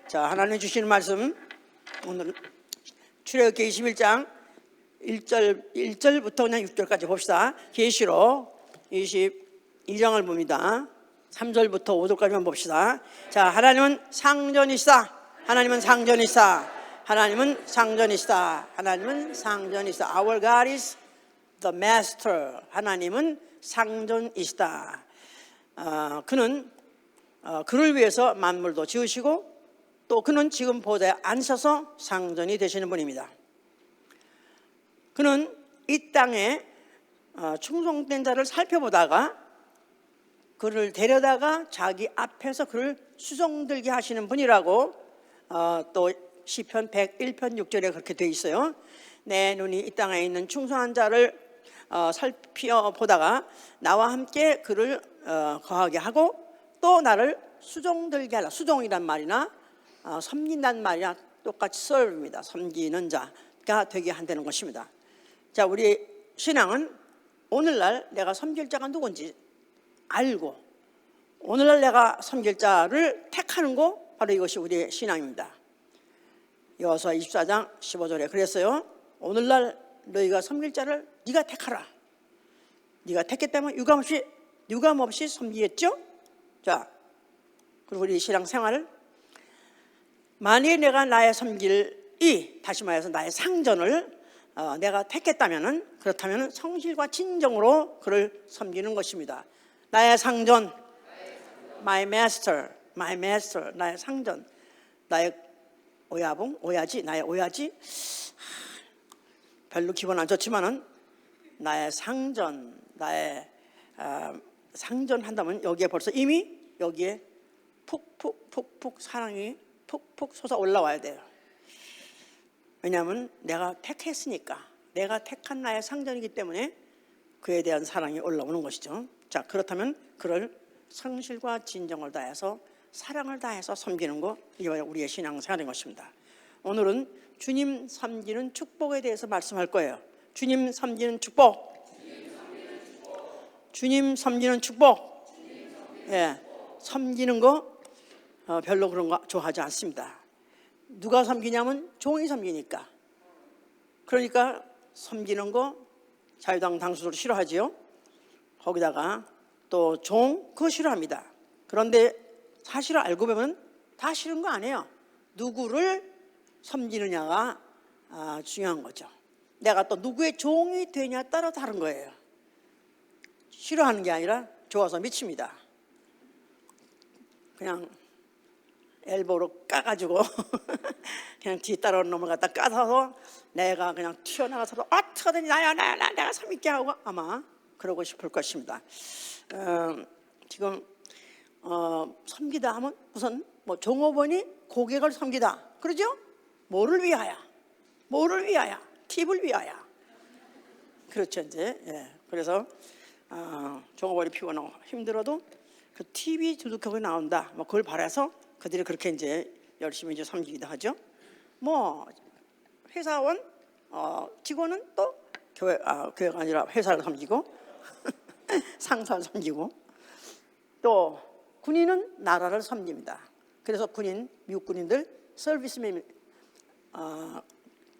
자, 하나님 주시는 말씀 오늘 출애굽기 21장 1절부터 그냥 6절까지 봅시다. 계시록 22장을 봅니다. 3절부터 5절까지만 봅시다. 자, 하나님은 상전이시다. 하나님은 상전이시다. 하나님은 상전이시다. 하나님은 상전이시다. Our God is the master. 하나님은 상전이시다. 그는 그를 위해서 만물도 지으시고 또 그는 지금 보좌에 앉으셔서 상전이 되시는 분입니다. 그는 이 땅에 충성된 자를 살펴보다가 그를 데려다가 자기 앞에서 그를 수종들게 하시는 분이라고 또 시편 101편 6절에 그렇게 되어 있어요. 내 눈이 이 땅에 있는 충성한 자를 살펴보다가 나와 함께 그를 거하게 하고 또 나를 수종들게 하라. 수종이란 말이나 섬긴다는 말이나 똑같이 serve입니다. 섬기는 자가 되게 한다는 것입니다. 자, 우리 신앙은 오늘날 내가 섬길 자가 누군지 알고 오늘날 내가 섬길 자를 택하는 거, 바로 이것이 우리의 신앙입니다. 여호수아 24장 15절에 그랬어요. 오늘날 너희가 섬길 자를 네가 택하라. 네가 택했다면 유감없이 섬기겠죠? 자, 그리고 우리 신앙생활을 만약에 내가 나의 섬길이, 다시 말해서 나의 상전을 내가 택했다면, 그렇다면 성실과 진정으로 그를 섬기는 것입니다. 나의 상전, my master, 나의 상전, 나의 나의 오야지, 별로 기분 안 좋지만은 나의 상전, 나의 상전 한다면 여기에 벌써 이미 여기에 푹 사랑이 푹 솟아 올라와야 돼요. 왜냐하면 내가 택했으니까, 내가 택한 나의 상전이기 때문에 그에 대한 사랑이 올라오는 것이죠. 자, 그렇다면 그를 성실과 진정을 다해서 사랑을 다해서 섬기는 것, 이게 우리의 신앙생활인 것입니다. 오늘은 주님 섬기는 축복에 대해서 말씀할 거예요. 주님 섬기는 축복. 주님 섬기는 축복. 예, 섬기는 거 별로 그런 거 좋아하지 않습니다. 누가 섬기냐면 종이 섬기니까. 그러니까 섬기는 거 자유당 당수도 싫어하지요. 거기다가 또 종, 그거 싫어합니다. 그런데 사실을 알고 보면 다 싫은 거 아니에요. 누구를 섬기느냐가 중요한 거죠. 내가 또 누구의 종이 되냐 따라 다른 거예요. 싫어하는 게 아니라 좋아서 미칩니다. 그냥 엘보로 까가지고 그냥 뒤에 따라오는 놈을 갖다 까서 내가 그냥 튀어나가서 어떻게든 내가 섬기게 하고 아마 그러고 싶을 것입니다. 지금 섬기다 하면 우선 뭐 종업원이 고객을 섬기다, 그러죠? 뭐를 위하여? 팁을 위하여. 그렇죠, 이제. 예. 그래서 종업원이 피곤하고 힘들어도 그 팁이 두둑하게 나온다, 뭐 그걸 바라서 그들이 그렇게 이제 열심히 이제 섬기기도 하죠. 뭐 회사원, 직원은 또 교회가 아니라 회사를 섬기고 상사를 섬기고, 또 군인은 나라를 섬깁니다. 그래서 미국 군인들 서비스맨,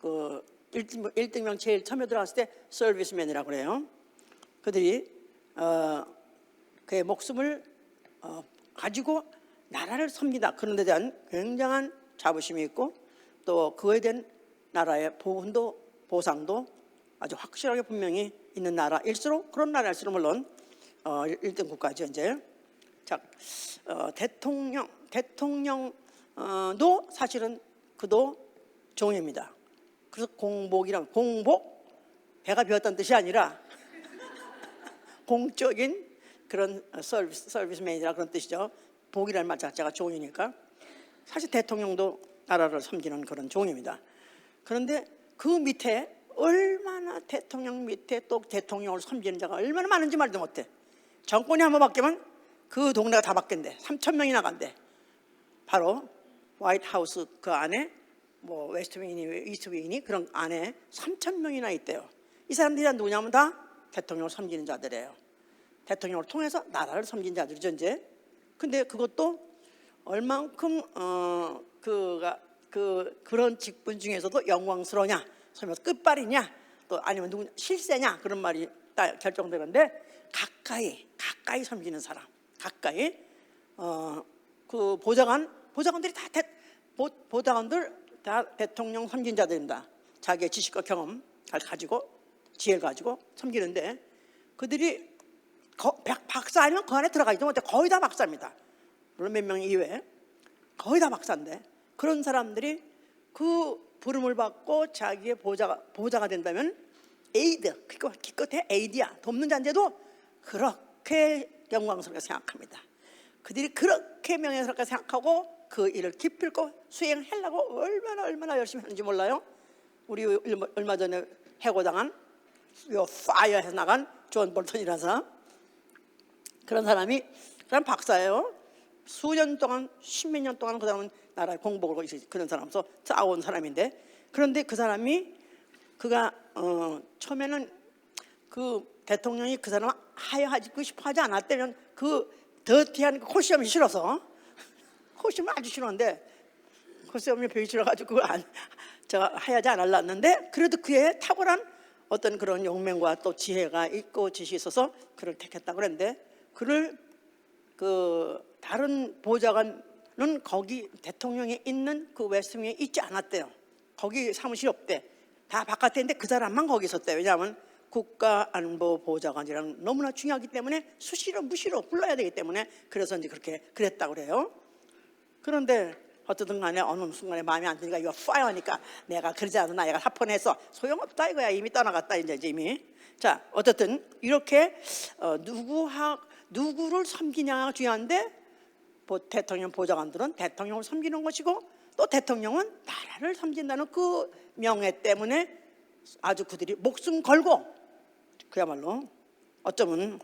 그 1등명 제일 처음에 들어갔을 때 서비스맨이라고 그래요. 그들이 그의 목숨을 가지고 나라를 섬기다, 그런 데 대한 굉장한 자부심이 있고 또 그에 대한 나라의 보상도 아주 확실하게 분명히 있는 나라일수록, 그런 나라일수록 물론 1등 국가죠. 이제 자, 대통령도 사실은 그도 종입니다. 그래서 공복, 배가 비었다는 뜻이 아니라 공적인 그런 서비스맨이라 그런 뜻이죠. 복이라는 말 자체가 종이니까 사실 대통령도 나라를 섬기는 그런 종입니다. 그런데 그 밑에 얼마나, 대통령 밑에 또 대통령을 섬기는 자가 얼마나 많은지 말도 못해. 정권이 한번 바뀌면 그 동네가 다 바뀐대. 3,000명이나 간대. 바로 화이트 하우스 그 안에 뭐 웨스트윙이니 이스트윙이니 그런 안에 3,000명이나 있대요. 이 사람들이 다 누구냐면 다 대통령을 섬기는 자들이에요. 대통령을 통해서 나라를 섬긴 자들이죠, 이제. 근데 그것도 얼만큼 그런 직분 중에서도 영광스러우냐, 설마 끝발이냐, 또 아니면 누구 실세냐, 그런 말이 딱 결정되는데, 가까이 섬기는 사람, 가까이 그 보좌관들이 보좌관들 다 대통령 섬긴자들입니다. 자기의 지식과 경험 가지고 지혜를 가지고 섬기는데, 그들이 박사 아니면 그 안에 들어가지도 못해. 거의 다 박사입니다. 물론 몇 명 이외에 거의 다 박사인데, 그런 사람들이 그 부름을 받고 자기의 보좌가 된다면 에이드, 기껏해 에이드야, 돕는 자인데도 그렇게 영광스럽게 생각합니다. 그들이 그렇게 명예스럽게 생각하고 그 일을 기필코 수행하려고 얼마나 열심히 하는지 몰라요. 우리 얼마 전에 해고당한 파이어해서 나간 존 볼턴이라서, 그런 사람 박사예요. 수년 동안, 십몇 년 동안 그 사람은 나라에 공복을 그런 사람으로서 싸워온 사람인데, 그런데 그 사람이 처음에는 그 대통령이 그 사람 하야하고 싶어 하지 않았다면, 그 더티한 코시험이 싫어서, 코시험을 아주 싫어하는데 코시험이 배기 싫어가지고 제가 하야지 않았는데, 그래도 그의 탁월한 어떤 그런 용맹과 또 지혜가 있고 지식이 있어서 그를 택했다 그랬는데, 그를 다른 보좌관은 거기 대통령이 있는 그 웨스트윙에 있지 않았대요. 거기 사무실이 없대. 다 바깥에 있는데 그 사람만 거기 있었대요. 왜냐하면 국가안보보좌관이랑 너무나 중요하기 때문에 수시로 무시로 불러야 되기 때문에, 그래서 이제 그렇게 그랬다고 그래요. 그런데 어쨌든 간에 어느 순간에 마음에 안 드니까 이거 파이어니까 내가 그러지 않았나, 내가 사표냈어. 소용없다 이거야. 이미 떠나갔다 이제 이미. 자, 어쨌든 이렇게 누구를 섬기냐가 중요한데, 대통령 보좌관들은 대통령을 섬기는 것이고, 또 대통령은 나라를 섬긴다는 그 명예 때문에 아주 그들이 목숨 걸고, 그야말로 어쩌면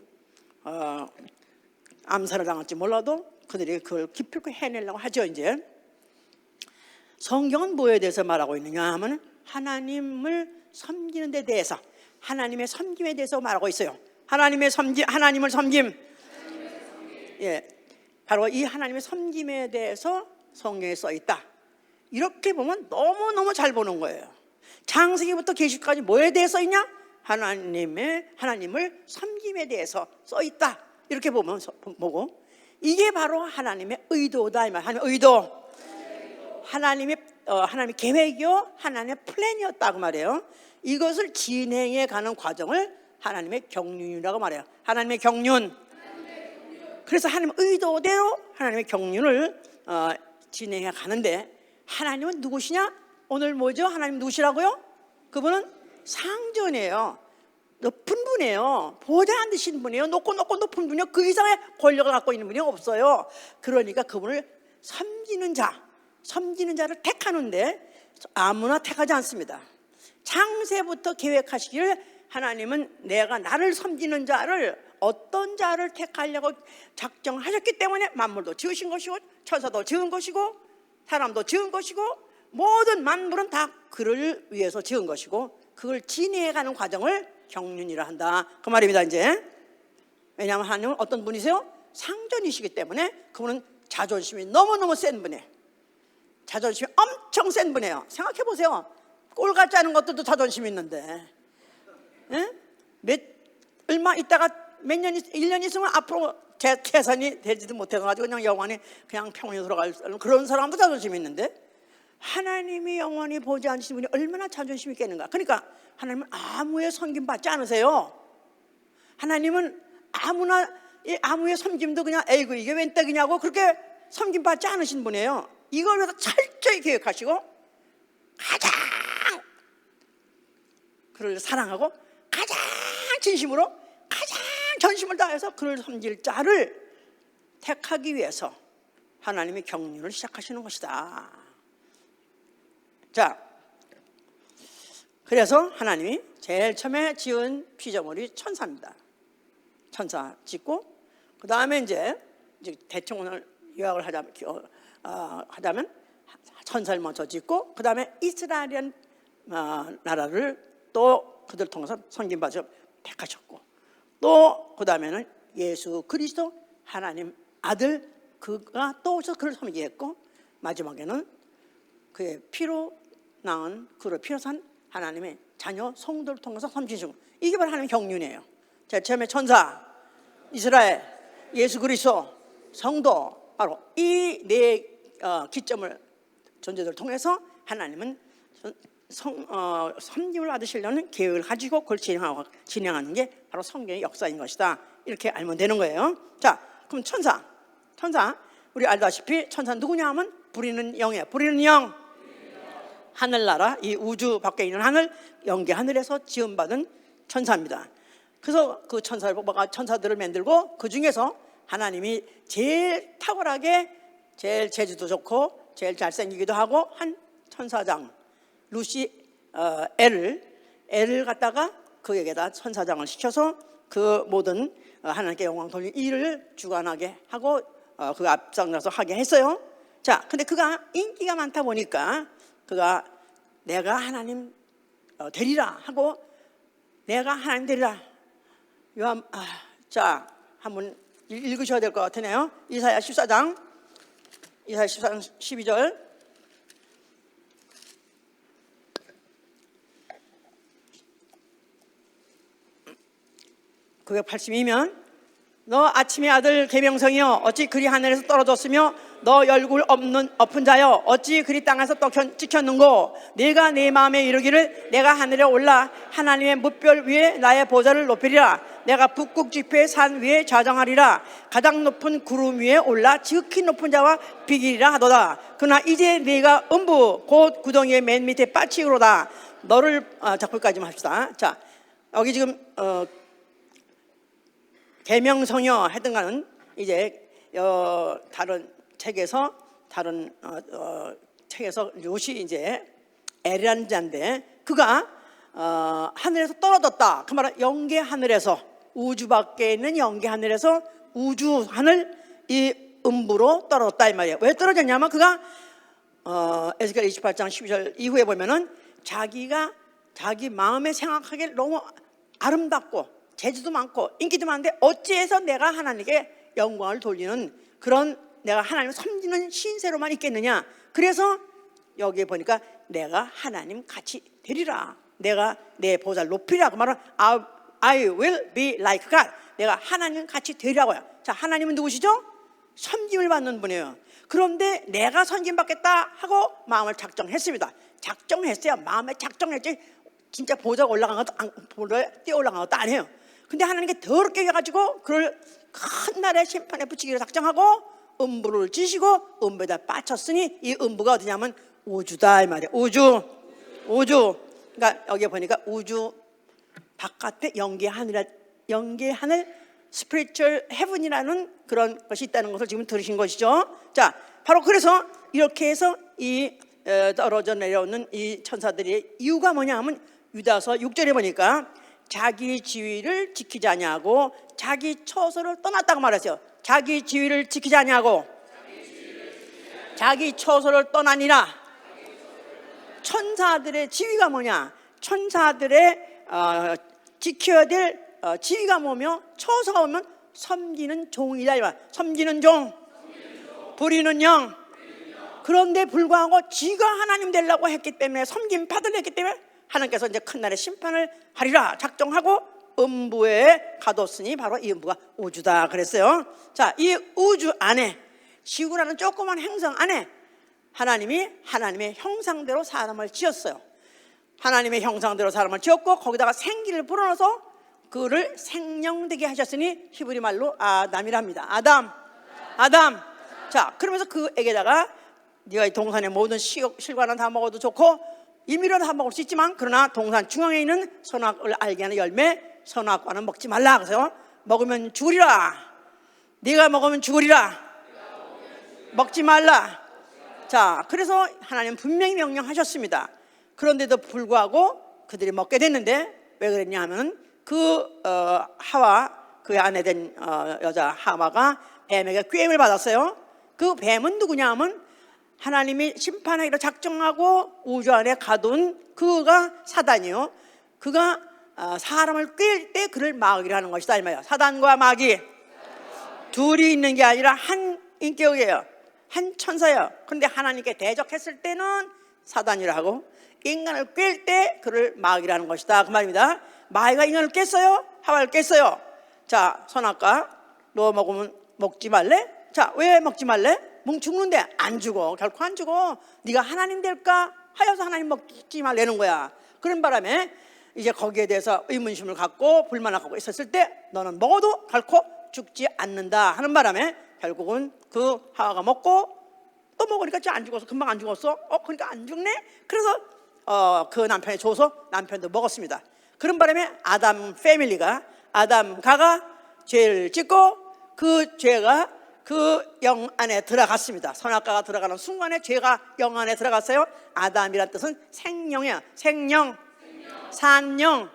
암살을 당할지 몰라도 그들이 그걸 기필코 해내려고 하죠. 이제 성경은 뭐에 대해서 말하고 있느냐 하면, 하나님을 섬기는 데 대해서, 하나님의 섬김에 대해서 말하고 있어요. 하나님을 섬김. 예, 바로 이 하나님의 섬김에 대해서 성경에 써 있다. 이렇게 보면 너무너무 잘 보는 거예요. 창세기부터 계시까지 뭐에 대해 써 있냐? 하나님을 섬김에 대해서 써 있다. 이렇게 보고, 이게 바로 하나님의 의도다 이 말. 하나님의 의도, 하나님의 계획이요, 하나님의 플랜이었다고 말해요. 이것을 진행해 가는 과정을 하나님의 경륜이라고 말해요. 하나님의 경륜. 그래서 하나님의 의도대로 하나님의 경륜을 진행해 가는데, 하나님은 누구시냐? 오늘 뭐죠? 하나님 누구시라고요? 그분은 상전이에요. 높은 분이에요. 보좌 안 되시는 분이에요. 높고 높은 분이요. 그 이상의 권력을 갖고 있는 분이 없어요. 그러니까 그분을 섬기는 자를 택하는데 아무나 택하지 않습니다. 창세부터 계획하시기를 하나님은 나를 섬기는 자를, 어떤 자를 택하려고 작정하셨기 때문에 만물도 지으신 것이고, 천사도 지은 것이고, 사람도 지은 것이고, 모든 만물은 다 그를 위해서 지은 것이고, 그걸 진행해가는 과정을 경륜이라 한다 그 말입니다. 이제 왜냐하면 하나님은 어떤 분이세요? 상전이시기 때문에 그분은 자존심이 너무너무 센 분이에요. 자존심이 엄청 센 분이에요. 생각해보세요. 꼴 같지 않은 것들도 자존심이 있는데, 얼마 있다가 몇 년, 1년 있으면 앞으로 재산이 되지도 못해가지고 그냥 영원히 그냥 평온히 돌아갈 그런 사람도 자존심이 있는데, 하나님이 영원히 보지 않으신 분이 얼마나 자존심이 있겠는가. 그러니까 하나님은 아무의 섬김 받지 않으세요. 하나님은 아무의 섬김도 그냥 에이구 이게 웬 떡이냐고 그렇게 섬김 받지 않으신 분이에요. 이걸 위해서 철저히 계획하시고, 가장 그를 사랑하고 가장 진심으로 가장 전심을 다해서 그를 섬길 자를 택하기 위해서 하나님의 경륜을 시작하시는 것이다. 자, 그래서 하나님이 제일 처음에 지은 피조물이 천사입니다. 천사 짓고, 그 다음에 이제 대충 요약을 하자면 천사를 먼저 짓고, 그 다음에 이스라엘이라는 나라를 또 그들 통해서 섬김받아 택하셨고, 또 그 다음에는 예수 그리스도 하나님 아들, 그가 또 오셔서 그를 섬기게 했고, 마지막에는 그의 피로 낳은 그를 피로 산 하나님의 자녀 성도를 통해서 섬기는 중. 이게 바로 하나님의 경륜이에요. 제일 처음에 천사, 이스라엘, 예수 그리스도, 성도, 바로 이 네 기점을 존재들을 통해서 하나님은 섬김을 받으시려는 계획을 가지고 그걸 진행하는 게 바로 성경의 역사인 것이다. 이렇게 알면 되는 거예요. 자, 그럼 천사 우리 알다시피 천사 누구냐 하면 부리는 영이에요. 부리는 영, 하늘나라, 이 우주 밖에 있는 하늘, 영계 하늘에서 지음받은 천사입니다. 그래서 그 천사들을 만들고 그 중에서 하나님이 제일 탁월하게, 제일 재주도 좋고 제일 잘생기기도 하고 한 천사장 엘을 갖다가 그에게다 천사장을 시켜서 그 모든 하나님께 영광 돌리는 일을 주관하게 하고 그 앞장서서 하게 했어요. 자, 근데 그가 인기가 많다 보니까 그가 내가 하나님 되리라 하고, 내가 하나님 되리라. 자, 한번 읽으셔야 될 것 같으네요. 이사야 14장 12절. (982면) 너 아침의 아들 계명성이여, 어찌 그리 하늘에서 떨어졌으며 너 얼굴 엎은 자여, 어찌 그리 땅에서 찍혔는고. 네가 내 마음에 이르기를 내가 하늘에 올라 하나님의 뭇별 위에 나의 보좌를 높이리라. 내가 북극 지폐의 산 위에 좌정하리라. 가장 높은 구름 위에 올라 지극히 높은 자와 비기리라 하도다. 그러나 이제 네가 음부 곧 구덩이의 맨 밑에 빠치우로다. 너를 작품까지만 합시다. 자, 여기 지금 계명성여 했던 거는 이제 다른 책에서 롯이 이제 엘이라는 자인데, 그가 하늘에서 떨어졌다. 그 말은 영계 하늘에서, 우주 밖에 있는 영계 하늘에서 우주 하늘 이 음부로 떨어졌다 이 말이에요. 왜 떨어졌냐면 그가 에스겔 28장 12절 이후에 보면은 자기 마음에 생각하기에 너무 아름답고 재주도 많고 인기도 많은데 어찌해서 내가 하나님께 영광을 돌리는 그런, 내가 하나님을 섬기는 신세로만 있겠느냐. 그래서 여기에 보니까 내가 하나님 같이 되리라. 내가 내 보좌를 높이리라. 그 말은 I will be like God. 내가 하나님 같이 되리라고요. 자, 하나님은 누구시죠? 섬김을 받는 분이에요. 그런데 내가 섬김 받겠다 하고 마음을 작정했습니다. 작정했어요. 마음에 작정했지 진짜 보좌 올라간 것도 보좌에 뛰어 올라간 것도 아니에요. 근데 하나님께 더럽게 해가지고 그를 큰 날에 심판에 붙이기로 작정하고 음부를 지시고 음부에다 빠쳤으니, 이 음부가 어디냐면 우주다 이 말이에요. 우주. 그러니까 여기 보니까 우주 바깥에 영계 하늘 스피리추얼 헤븐이라는 그런 것이 있다는 것을 지금 들으신 것이죠. 자, 바로 그래서 이렇게 해서 이 떨어져 내려오는 이 천사들의 이유가 뭐냐 하면 유다서 6절에 보니까 자기 지위를 지키지 아니하고 자기 처소를 떠났다고 말했어요. 자기 지위를 지키지 아니하고 자기 처소를 떠나니라. 천사들의 지위가 뭐냐? 천사들의 지켜야 될 지위가 뭐며 처소가 오면 섬기는 종이다. 섬기는 종, 부리는 영. 그런데 불구하고 지가 하나님 되려고 했기 때문에, 섬김 받으려 했기 때문에 하나님께서 이제 큰 날에 심판을 하리라 작정하고 음부에 가뒀으니 바로 이 음부가 우주다 그랬어요. 자, 이 우주 안에, 지구라는 조그만 행성 안에 하나님이 하나님의 형상대로 사람을 지었어요. 하나님의 형상대로 사람을 지었고 거기다가 생기를 불어넣어서 그를 생명되게 하셨으니 히브리 말로 아담이랍니다. 아담. 자, 그러면서 그에게다가 네가 이 동산의 모든 실과는 다 먹어도 좋고 임의로 다 먹을 수 있지만, 그러나 동산 중앙에 있는 선악을 알게 하는 열매 선악과는 먹지 말라. 그래서 먹으면 죽으리라. 네가 먹으면 죽으리라. 먹지 말라. 자, 그래서 하나님 분명히 명령하셨습니다. 그런데도 불구하고 그들이 먹게 됐는데 왜 그랬냐 하면 하와, 그의 아내 된 여자 하와가 뱀에게 꾀임을 받았어요. 그 뱀은 누구냐 하면 하나님이 심판하기로 작정하고 우주 안에 가둔 그가 사단이요. 그가 사람을 꾀일 때 그를 막으려 하는 것이다 이 말이에요. 사단과 마귀 둘이 있는 게 아니라 한 인격이에요. 한 천사예요. 그런데 하나님께 대적했을 때는 사단이라 하고, 인간을 깰 때 그를 마귀라는 것이다 그 말입니다. 마귀가 인간을 깼어요? 하와를 깼어요. 자, 선악과 너 먹으면 먹지 말래? 자, 왜 먹지 말래? 죽는데 안 죽어. 결코 안 죽어. 네가 하나님 될까 하여서 하나님 먹지 말라는 거야. 그런 바람에 이제 거기에 대해서 의문심을 갖고 불만을 갖고 있었을 때 너는 먹어도 결코 죽지 않는다 하는 바람에 결국은 그 하와가 먹고 또 먹으니까 안 죽었어. 금방 안 죽었어. 그러니까 안 죽네. 그래서 그 남편이 줘서 남편도 먹었습니다. 그런 바람에 아담 패밀리가, 아담 가가 죄를 짓고 그 죄가 그 영 안에 들어갔습니다. 선악과가 들어가는 순간에 죄가 영 안에 들어갔어요. 아담이란 뜻은 생명이야. 생명, 산영,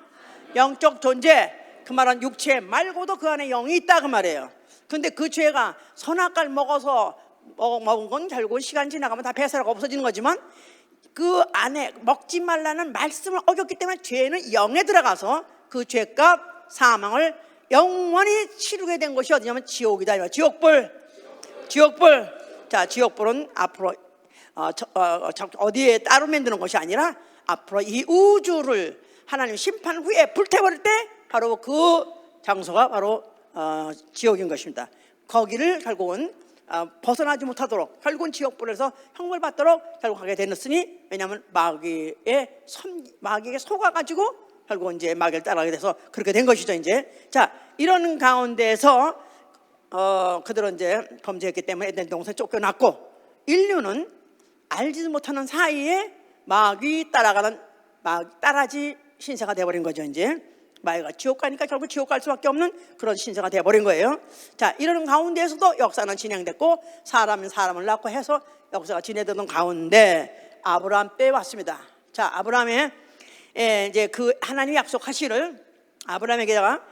영적 존재. 그 말은 육체 말고도 그 안에 영이 있다 그 말이에요. 근데 그 죄가 선악과를 먹어서 먹은 건 결국은 시간 지나가면 다 배설하고 없어지는 거지만, 그 안에 먹지 말라는 말씀을 어겼기 때문에 죄는 영에 들어가서 그 죄값 사망을 영원히 치르게 된 것이 어디냐면 지옥이다. 지옥불. 자, 지옥불은 앞으로 어디에 따로 만드는 것이 아니라 앞으로 이 우주를 하나님 심판 후에 불태워버릴 때 바로 그 장소가 바로 지옥인 것입니다. 거기를 결국은 벗어나지 못하도록, 결국은 지옥불에서 형벌 받도록 결국 하게 되었으니, 왜냐하면 마귀에게 속아가지고 결국은 이제 마귀를 따라가게 돼서 그렇게 된 것이죠. 이제 자, 이런 가운데서 그들은 이제 범죄했기 때문에 에덴 동산에 쫓겨났고, 인류는 알지도 못하는 사이에 마귀 따라가는 따라지 신세가 되어버린 거죠. 이제 마귀가 지옥 가니까 결국 지옥 갈 수밖에 없는 그런 신세가 되어버린 거예요. 자, 이러는 가운데에서도 역사는 진행됐고 사람은 사람을 낳고 해서 역사가 진행되던 가운데 아브라함 때 왔습니다. 자, 아브라함의 이제 그 하나님이 약속하시를 아브라함에게다가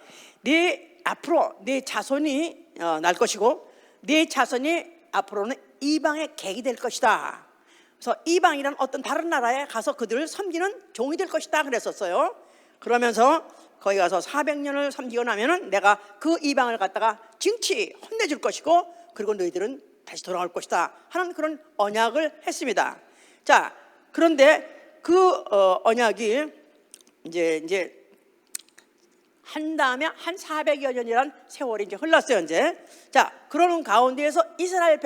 앞으로 네 자손이 날 것이고 네 자손이 앞으로는 이방의 객이 될 것이다. 그래서 이방이란 어떤 다른 나라에 가서 그들을 섬기는 종이 될 것이다 그랬었어요. 그러면서 거기 가서 400년을 섬기고 나면은 내가 그 이방을 갖다가 징치 혼내줄 것이고, 그리고 너희들은 다시 돌아올 것이다 하는 그런 언약을 했습니다. 자, 그런데 그 언약이 이제 한 다음에 한 400여 년이란 세월이 이제 흘렀어요. 이제 자, 그러는 가운데에서 이스라엘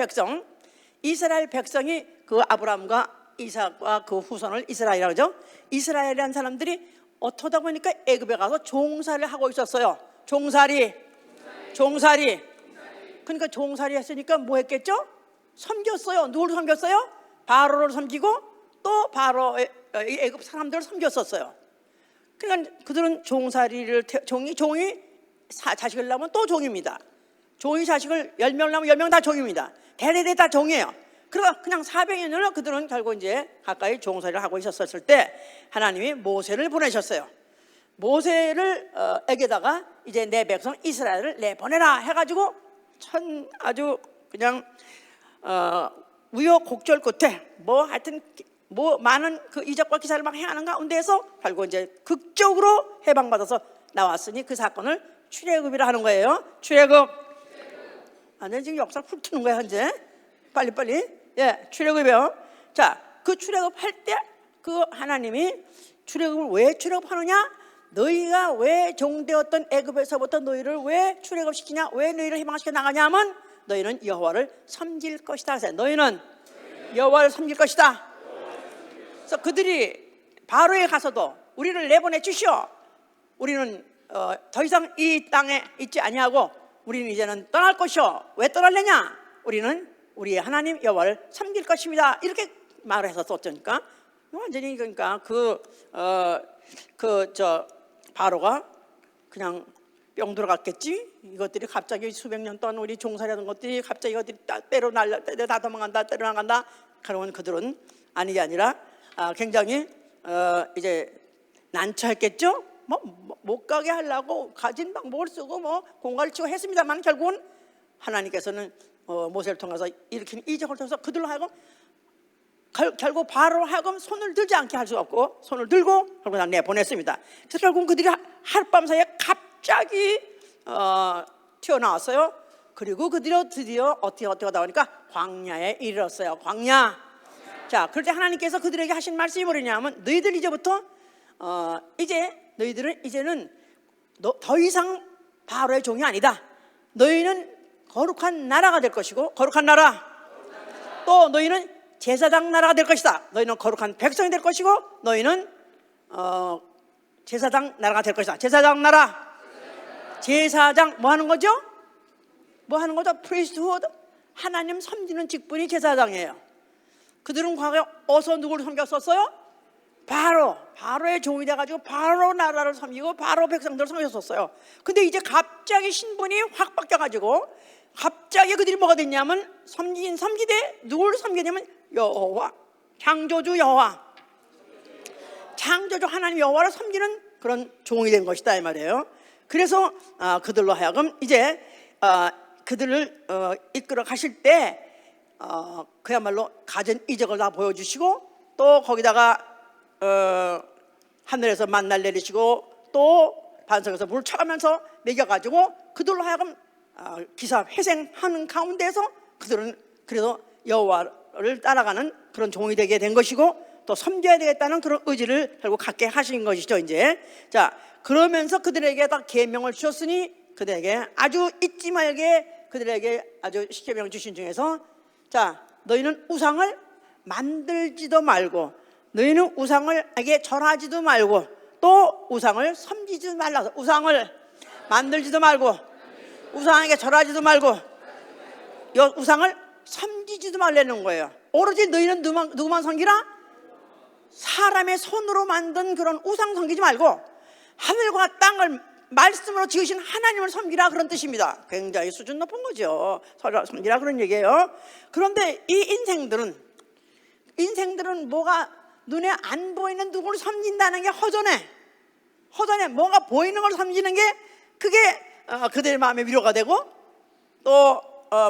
백성이 그 아브라함과 이삭과 그 후손을 이스라엘이라고 하죠. 이스라엘이라는 사람들이 어쩌다 보니까 애굽에 가서 종살이를 하고 있었어요. 종살이. 그러니까 종살이 했으니까 뭐 했겠죠? 섬겼어요. 누구를 섬겼어요? 바로를 섬기고 또 바로 애굽 사람들을 섬겼었어요. 그러니까 그들은 종살이를 종이 자식을 낳으면 또 종입니다. 종이 자식을 10명 낳으면 10명 다 종입니다. 대대대 다 종이에요. 그러다 그냥 400여 년을 그들은 결국 이제 가까이 종살이를 하고 있었을 때 하나님이 모세를 보내셨어요. 모세를 에게다가 이제 내 백성 이스라엘을 내보내라 해가지고 아주 그냥 우여곡절 끝에 하여튼 많은 그 이적과 기사를 막 행하는 가운데에서 결국 이제 극적으로 해방받아서 나왔으니 그 사건을 출애굽이라 하는 거예요. 출애굽. 지금 역사를 훅 트는 거야 현재. 빨리. 예, 출애굽이요. 자, 그 출애굽할 때 그 하나님이 출애굽을 왜 출애굽하느냐? 너희가 왜 종되었던 애굽에서부터 너희를 왜 출애굽시키냐? 왜 너희를 해방시켜 나가냐 하면 너희는 여호와를 섬길 것이다. 그래서 너희는 여호와를 섬길 것이다. 그래서 그들이 바로에 가서도 우리를 내보내 주시오. 우리는 더 이상 이 땅에 있지 아니하고 우리는 이제는 떠날 것이오. 왜 떠날래냐? 우리는 우리의 하나님 여호와를 섬길 것입니다. 이렇게 말을 해서 썼으니까 완전히 그러니까 바로가 그냥 뿅 들어갔겠지. 이것들이 갑자기 수백 년 동안 우리 종살이하던 것들이 갑자기 이것들이 때로 다 도망간다, 때로 나간다. 그러면 그들은 아니게 아니라 굉장히 이제 난처했겠죠. 못 가게 하려고 가진 방법을 쓰고 공갈을 치고 했습니다만 결국은 하나님께서는 모세를 통해서 일으킨 이적을 통해서 그들로 하여금 결국 바로 하여금 손을 들지 않게 할 수 없고 손을 들고 결국 내보냈습니다. 그래서 결국 그들이 하룻밤 사이에 갑자기 튀어나왔어요. 그리고 그들이 드디어 어떻게 하다 보니까 광야에 이르렀어요. 광야. 자, 그럴 때 하나님께서 그들에게 하신 말씀이 뭐냐면 너희들 이제부터 너희들은 이제는 더 이상 바로의 종이 아니다. 너희는 거룩한 나라가 될 것이고, 거룩한 나라. 또 너희는 제사장 나라가 될 것이다. 너희는 거룩한 백성이 될 것이고, 너희는 제사장 나라가 될 것이다. 제사장 나라. 제사장 뭐 하는 거죠? 뭐 하는 거죠? priesthood. 하나님 섬기는 직분이 제사장이에요. 그들은 과거에 어서 누구를 섬겼었어요? 바로의 종이 돼가지고 바로 나라를 섬기고 바로 백성들을 섬겼었어요. 근데 이제 갑자기 신분이 확 바뀌어가지고 갑자기 그들이 뭐가 됐냐면 섬기되 누구를 섬기냐면 여호와, 창조주 여호와, 창조주 하나님 여호와를 섬기는 그런 종이 된 것이다 이 말이에요. 그래서 그들로 하여금 이제 그들을 이끌어 가실 때 그야말로 가진 이적을 다 보여주시고, 또 거기다가 하늘에서 만나를 내리시고 또 반석에서 물을 쳐가면서 먹여가지고 그들로 하여금 기사 회생하는 가운데서 그들은 그래서 여호와를 따라가는 그런 종이 되게 된 것이고, 또 섬겨야 되겠다는 그런 의지를 결국 갖게 하신 것이죠. 이제 자, 그러면서 그들에게 다 계명을 주셨으니 그들에게 아주 잊지 말게 그들에게 아주 십계명 주신 중에서, 자, 너희는 우상을 만들지도 말고, 너희는 우상을에게 절하지도 말고, 또 우상을 섬기지도 말라. 우상을 만들지도 말고, 우상에게 절하지도 말고, 우상을 섬기지도 말라는 거예요. 오로지 너희는 누구만 섬기라? 사람의 손으로 만든 그런 우상 섬기지 말고 하늘과 땅을 말씀으로 지으신 하나님을 섬기라, 그런 뜻입니다. 굉장히 수준 높은 거죠. 서로 섬기라 그런 얘기예요. 그런데 이 인생들은 뭐가 눈에 안 보이는 누구를 섬긴다는 게 허전해. 뭔가 보이는 걸 섬기는 게 그게 그들의 마음의 위로가 되고 또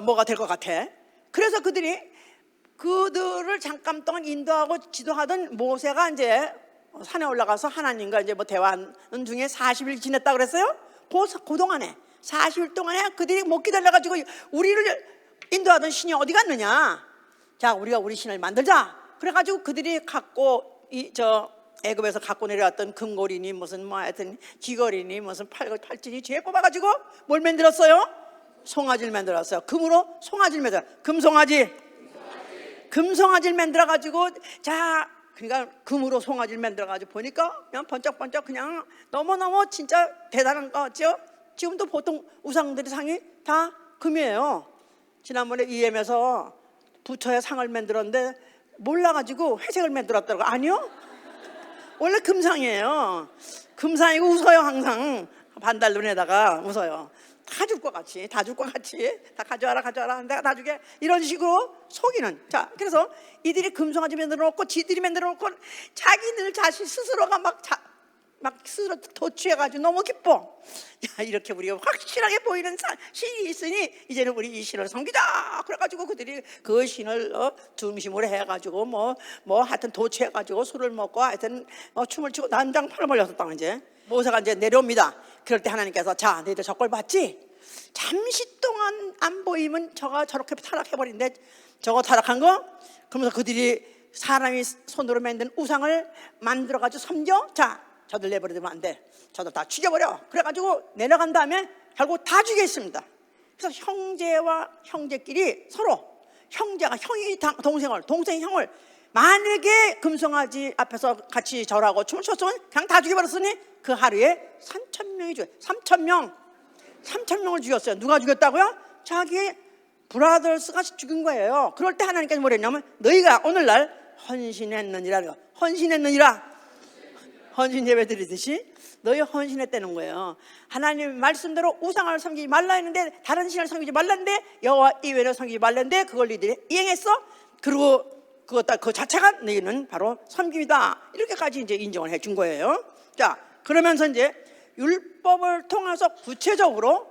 뭐가 될 것 같아. 그래서 그들을 잠깐 동안 인도하고 지도하던 모세가 이제 산에 올라가서 하나님과 이제 뭐 대화하는 중에 40일 지냈다 그랬어요. 그 동안에 40일 동안에 그들이 못 기다려가지고 우리를 인도하던 신이 어디 갔느냐. 자, 우리가 우리 신을 만들자. 그래가지고 그들이 갖고 애굽에서 갖고 내려왔던 금고리니 무슨 뭐 하여튼 귀걸이니 무슨 팔찌니 죄 꼽아가지고 뭘 만들었어요? 송아지를 만들었어요. 금으로 송아지를 만들어. 금송아지를 만들어가지고, 자, 그러니까 금으로 송아지를 만들어가지고 보니까 그냥 번쩍번쩍 그냥 너무너무 진짜 대단한 거죠. 지금도 보통 우상들의 상이 다 금이에요. 지난번에 EM에서 부처의 상을 만들었는데 몰라가지고 회색을 만들었다고. 아니요, 원래 금상이에요. 금상이고 웃어요. 항상 반달눈에다가 웃어요. 다 줄 것 같이 다 가져와라 내가 다 주게, 이런 식으로 속이는. 자, 그래서 이들이 금송아지 만들어 놓고 지들이 만들어 놓고 자기들 자신 스스로가 막 스스로 도취해가지고 너무 기뻐. 야, 이렇게 우리가 확실하게 보이는 신이 있으니 이제는 우리 이 신을 섬기자. 그래가지고 그들이 그 신을 중심으로 해가지고 뭐 하여튼 도취해가지고 술을 먹고 하여튼 춤을 추고 난장판을 벌렸었다. 이제 모세가 이제 내려옵니다. 그럴 때 하나님께서, 자, 너희들 저걸 봤지? 잠시 동안 안 보이면 저렇게 타락해버린데 저거 타락한 거? 그러면서 그들이 사람이 손으로 만든 우상을 만들어가지고 섬겨? 자, 저들 내버려두면 안 돼. 저들 다 죽여버려. 그래가지고 내려간 다음에 결국 다 죽였습니다. 그래서 형제와 형제끼리 서로, 형제가 형이 동생이 형을 만약에 금송아지 앞에서 같이 절하고 춤을 췄으면 그냥 다 죽여버렸으니 그 하루에 3,000명이 죽였어요. 3,000명을 죽였어요. 누가 죽였다고요? 자기의 브라더스가 죽인 거예요. 그럴 때 하나님께서 뭐랬냐면 너희가 오늘날 헌신했느니라. 헌신 예배 드리듯이 너희 헌신했다는 거예요. 하나님 말씀대로 우상을 섬기지 말라 했는데, 다른 신을 섬기지 말라는데, 여호와 이외를 섬기지 말라는데 그걸 너희들이 이행했어. 그리고 그 자체가 너희는 바로 섬김이다. 이렇게까지 이제 인정을 해준 거예요. 자, 그러면서 이제 율법을 통해서 구체적으로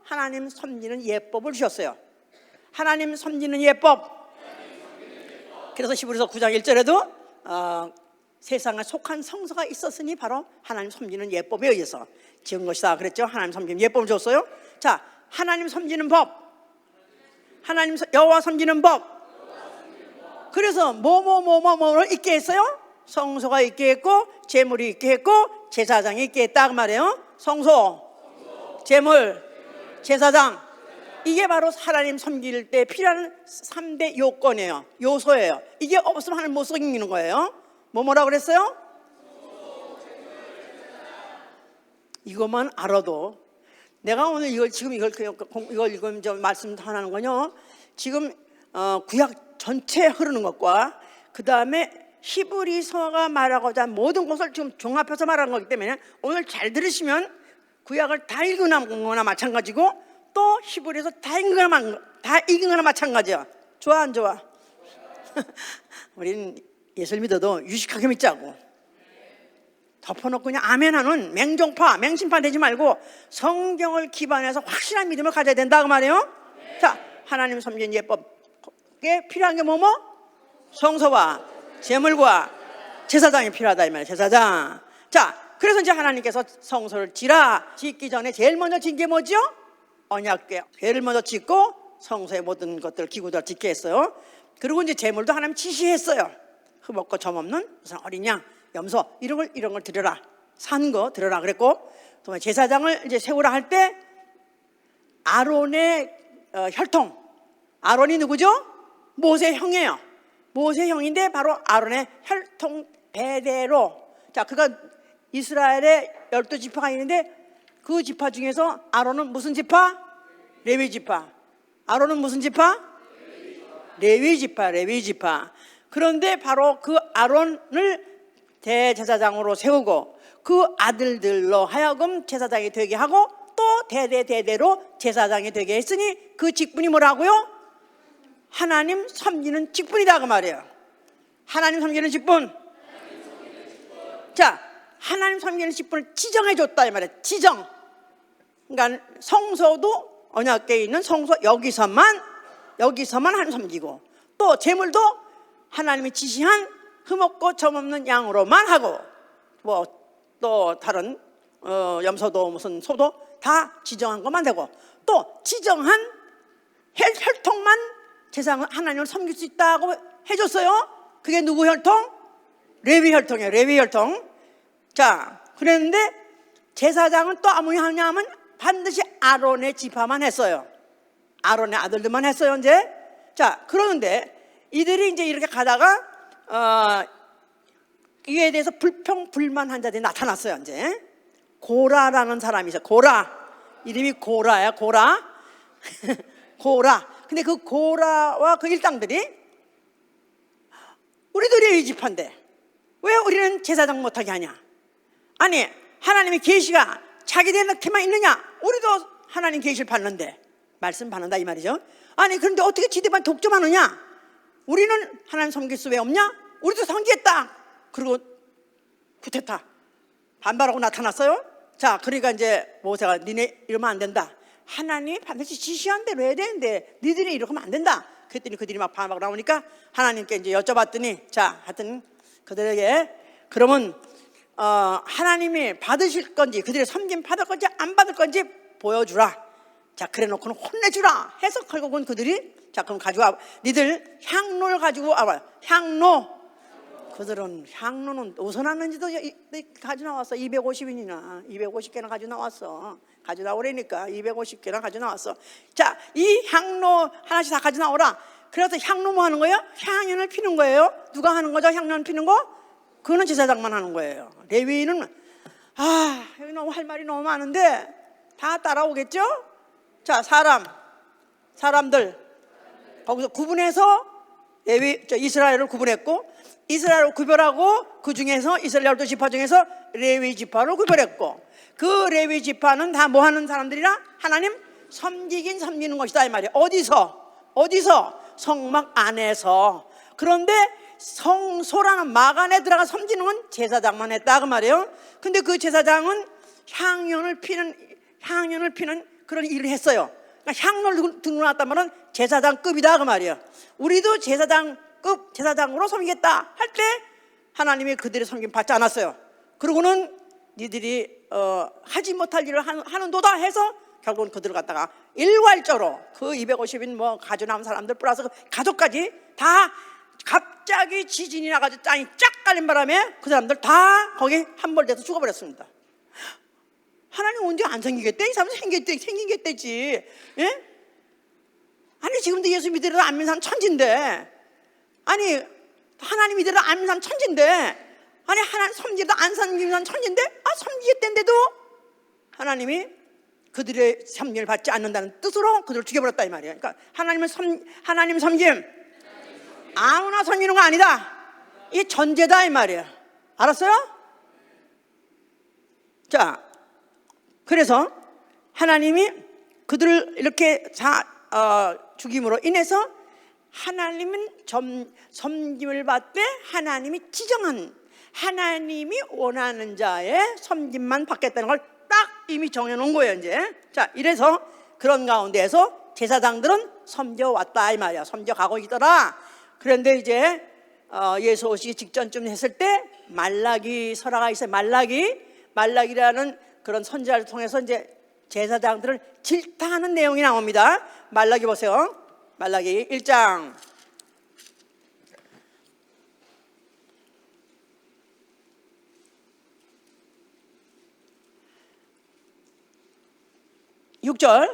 하나님 섬기는 예법을 주셨어요. 하나님 섬기는 예법. 그래서 히브리서 9장 1절에도 세상에 속한 성서가 있었으니 바로 하나님 섬기는 예법에 의해서 지은 것이다 그랬죠. 하나님 섬기는 예법을 줬어요. 자, 하나님 섬기는 법, 여호와 섬기는 법. 그래서 뭐를 있게 했어요? 성소가 있게 했고 제물이 있게 했고 제사장이 있게 했다 그 말이에요. 성소, 제물, 제사장. 이게 바로 하나님 섬길 때 필요한 3대 요건이에요. 요소예요. 이게 없으면 하나님 못 섬기는 거예요. 뭐라고 그랬어요? 이것만 알아도 내가 오늘 이걸 지금 좀 말씀하는 거요. 지금 구약 전체에 흐르는 것과 그 다음에 히브리서가 말하고자 한 모든 것을 지금 종합해서 말하는 거기 때문에 오늘 잘 들으시면 구약을 다 읽은 거나 마찬가지고 또 히브리서 다 읽은 거나 마찬가지야. 좋아 안 좋아? 우리는 예수를 믿어도 유식하게 믿자고. 덮어놓고 그냥 아멘하는 맹종파, 맹신파 되지 말고 성경을 기반해서 확실한 믿음을 가져야 된다 그 말이에요. 자, 하나님 섬기는 예법에 필요한 게 뭐뭐? 성소와 제물과 제사장이 필요하다 이 말이에요. 제사장. 자, 그래서 이제 하나님께서 성소를 짓기 전에 제일 먼저 짓는 게 뭐죠? 언약궤. 궤를 먼저 짓고 성소의 모든 것들 기구들 짓게 했어요. 그리고 이제 제물도 하나님 지시했어요. 흠없고 점없는 무슨 어린 양, 염소 이런 걸 드려라. 산 거 드려라 그랬고, 또 제사장을 이제 세우라 할 때 아론의 혈통. 아론이 누구죠? 모세 형이에요. 모세 형인데 바로 아론의 혈통 대대로. 자, 그가 이스라엘의 12지파가 있는데 그 지파 중에서 아론은 무슨 지파? 레위 지파. 아론은 무슨 지파? 레위 지파. 그런데 바로 그 아론을 대제사장으로 세우고 그 아들들로 하여금 제사장이 되게 하고 또 대대로 제사장이 되게 했으니 그 직분이 뭐라고요? 하나님 섬기는 직분이다 그 말이에요. 하나님 섬기는 직분. 자, 하나님 섬기는 직분을 지정해 줬다 이 말이에요. 지정. 그러니까 성소도 언약궤에 있는 성소 여기서만 하나님 섬기고, 또 제물도 하나님이 지시한 흠없고 점없는 양으로만 하고, 뭐 또 다른 염소도 무슨 소도 다 지정한 것만 되고, 또 지정한 혈통만 제사장은 하나님을 섬길 수 있다고 해줬어요. 그게 누구 혈통? 레위 혈통이에요. 레위 혈통. 자, 그랬는데 제사장은 또 아무리 하냐면 반드시 아론의 지파만 했어요. 아론의 아들들만 했어요 이제. 자, 그러는데 이들이 이제 이렇게 가다가 이에 대해서 불평불만한 자들이 나타났어요 이제. 고라라는 사람이 있어요. 고라. 이름이 고라야. 고라. 근데 그 고라와 그 일당들이 우리들이 이 지파인데 왜 우리는 제사장 못하게 하냐? 아니, 하나님의 계시가 자기들한테만 있느냐? 우리도 하나님 계시를 받는데, 말씀 받는다 이 말이죠. 아니, 그런데 어떻게 지들만 독점하느냐? 우리는 하나님 섬길 수 왜 없냐? 우리도 섬기겠다. 그리고 구태타 반발하고 나타났어요. 자, 그러니까 이제 모세가 니네 이러면 안 된다. 하나님이 반드시 지시한 대로 해야 되는데 니들이 이렇게 하면 안 된다. 그랬더니 그들이 막 반박을 나오니까 하나님께 이제 여쭤봤더니, 자, 하여튼 그들에게 그러면 하나님이 받으실 건지, 그들의 섬김 받을 건지 안 받을 건지 보여주라. 자, 그래 놓고는 혼내주라 해서 결국은 그들이, 자, 그럼 가져와. 니들 향로를 가지고 와봐. 향로. 그들은 향로는 어디서 났는지도 가지고 나왔어. 250인이나 250개나 가지고 나왔어. 가지고 나오라니까 250개나 가지고 나왔어. 자, 이 향로 하나씩 다 가지고 나오라. 그래서 향로 뭐 하는 거예요? 향연을 피는 거예요. 누가 하는 거죠? 향연 피는 거? 그거는 제사장만 하는 거예요. 레위인은 여기 너무 할 말이 너무 많은데 다 따라오겠죠? 자, 사람들 거기서 구분해서 이스라엘을 구분했고, 이스라엘을 구별하고 그 중에서 이스라엘 12지파 중에서 레위 지파를 구별했고, 그 레위 지파는 다 뭐 하는 사람들이라? 하나님 섬기는 것이다 이 말이에요. 어디서? 성막 안에서. 그런데 성소라는 막 안에 들어가 섬기는 건 제사장만 했다 그 말이에요. 근데 그 제사장은 향연을 피는 그런 일을 했어요. 그러니까 향로를 들고 나왔단 말은 제사장급이다 그 말이에요. 우리도 제사장으로 섬기겠다 할 때 하나님이 그들의 섬김 받지 않았어요. 그러고는 니들이 하지 못할 일을 하는도다 해서 결국은 그들을 갖다가 일괄적으로 그 250인 뭐 가져 남은 사람들 플러스 가족까지 다 갑자기 지진이 나가지고 땅이 쫙 깔린 바람에 그 사람들 다 거기 함몰돼서 죽어버렸습니다. 하나님 언제 안 생기겠대? 이 사람 생기겠대지. 예? 아니 지금도 예수 믿으려고 안 믿는 사람 천진데, 아니 하나님 믿으려고 안 믿는 사람 천진데, 아니 하나님 섬기도 안 섬기는 사람 천진데, 섬기겠다는데도 하나님이 그들의 섬김을 받지 않는다는 뜻으로 그들을 죽여버렸다 이 말이에요. 그러니까 하나님 섬김 아무나 섬기는 거 아니다. 이게 전제다 이 말이에요. 알았어요? 자, 그래서 하나님이 그들을 이렇게 죽임으로 인해서 하나님은 섬김을 받되 하나님이 지정한, 하나님이 원하는 자의 섬김만 받겠다는 걸 딱 이미 정해놓은 거예요 이제. 자, 이래서 그런 가운데에서 제사장들은 섬겨왔다 이 말이야. 섬겨가고 있더라. 그런데 이제 예수 오시기 직전쯤 했을 때 말라기 설화가 있어요. 말라기라는 그런 선지자를 통해서 이제 제사장들을 질타하는 내용이 나옵니다. 말라기 보세요. 말라기 1장 6절,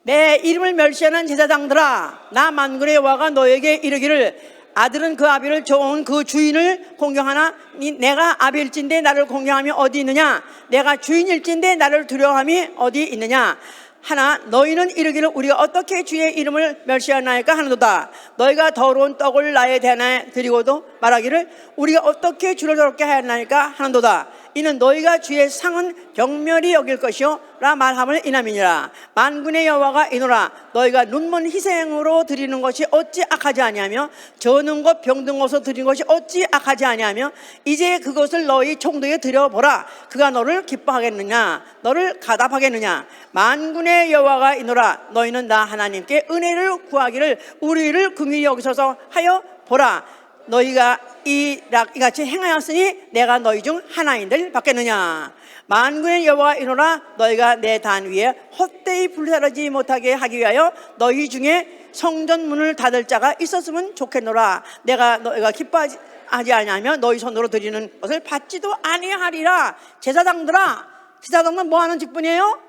내 이름을 멸시하는 제사장들아, 나 만군의 여호와가 너에게 이르기를, 아들은 그 아비를 좋은 그 주인을 공경하나 내가 아비일진데 나를 공경함이 어디 있느냐? 내가 주인일진데 나를 두려워함이 어디 있느냐? 하나 너희는 이르기를 우리가 어떻게 주의 이름을 멸시하나이까 하는도다. 너희가 더러운 떡을 나에 대하여 드리고도 말하기를 우리가 어떻게 주를 더럽게 하였나이까 하는도다. 이는 너희가 주의 상은 경멸히 여길 것이요 라 말함을 인함이니라. 만군의 여호와가 이노라. 너희가 눈먼 희생으로 드리는 것이 어찌 악하지 아니하며 저는 것 병든 것으로 드리는 것이 어찌 악하지 아니하며 이제 그것을 너희 총독에 드려보라. 그가 너를 기뻐하겠느냐? 너를 가답하겠느냐? 만군의 여호와가 이노라. 너희는 나 하나님께 은혜를 구하기를 우리를 긍휼히 여기소서 하여 보라. 너희가 이같이 행하였으니 내가 너희 중 하나인들 받겠느냐? 만군의 여호와 이노라. 너희가 내 단 위에 헛되이 불사르지 못하게 하기 위하여 너희 중에 성전 문을 닫을 자가 있었으면 좋겠노라. 내가 너희가 기뻐하지 아니하면 너희 손으로 드리는 것을 받지도 아니하리라. 제사장들은 뭐 하는 직분이에요?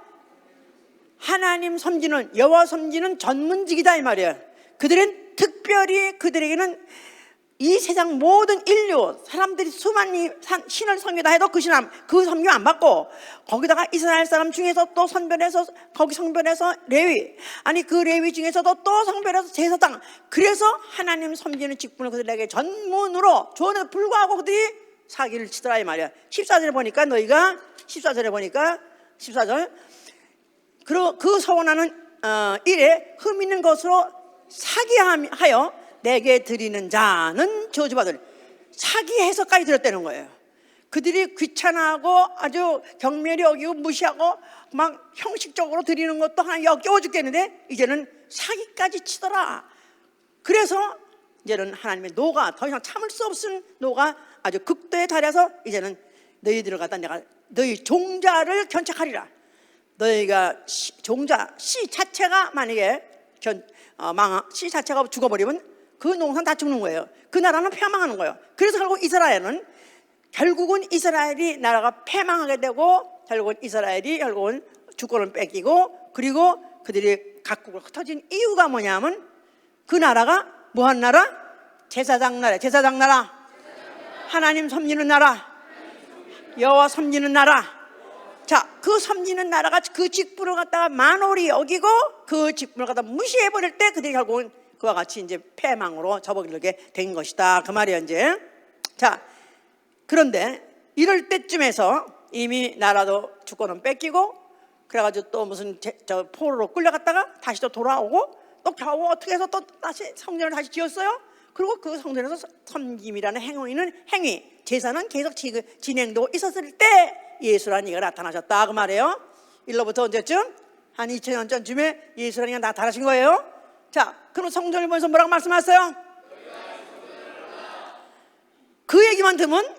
하나님 섬기는, 여호와 섬기는 전문직이다 이 말이에요. 그들은 특별히, 그들에게는 이 세상 모든 인류 사람들이 수많이 신을 섬기다 해도 그 섬김 안 받고, 거기다가 이스라엘 사람 중에서 또 선별해서 거기 성별해서 레위, 아니 그 레위 중에서도 또 성별해서 제사장, 그래서 하나님 섬기는 직분을 그들에게 전문으로 주어도 불구하고 그들이 사기를 치더라 이 말이야. 14절에 보니까 14절 그 서원하는 일에 흠 있는 것으로 사기하여 내게 드리는 자는 저주받을, 사기해서까지 드렸다는 거예요. 그들이 귀찮아하고 아주 경멸히 여기고 무시하고 막 형식적으로 드리는 것도 하나 역겨워 죽겠는데 이제는 사기까지 치더라. 그래서 이제는 하나님의 노가, 더 이상 참을 수 없은 노가 아주 극도에 달해서 이제는 너희들을 갖다 내가 너희 종자를 견책하리라. 너희가 종자 씨 자체가 만약에 씨 자체가 죽어버리면 그 농사는 다 죽는 거예요. 그 나라는 패망하는 거예요. 그래서 결국은 이스라엘이 나라가 패망하게 되고, 결국은 주권을 뺏기고, 그리고 그들이 각국으로 흩어진 이유가 뭐냐면 그 나라가 뭐한 나라? 제사장 나라, 하나님 섬기는 나라, 여호와 섬기는 나라. 자, 그 섬기는 나라가 그 직분을 갖다가 만홀히 여기고 그 직분을 갖다가 무시해버릴 때 그들이 결국은 그와 같이 이제 패망으로 접어들게 된 것이다 그 말이에요 이제. 자, 그런데 이럴 때쯤에서 이미 나라도 주권은 뺏기고, 그래가지고 또 무슨 포로로 끌려갔다가 다시 또 돌아오고, 또 겨우 어떻게 해서 또 다시 성전을 다시 지었어요. 그리고 그 성전에서 섬김이라는 행위, 제사는 계속 진행되고 있었을 때 예수라는 이가 나타나셨다 그 말이에요. 일로부터 언제쯤? 한 2000년 전쯤에 예수라는 이가 나타나신 거예요. 자, 그럼 성전을 보면서 뭐라고 말씀하셨어요? 그 얘기만 들으면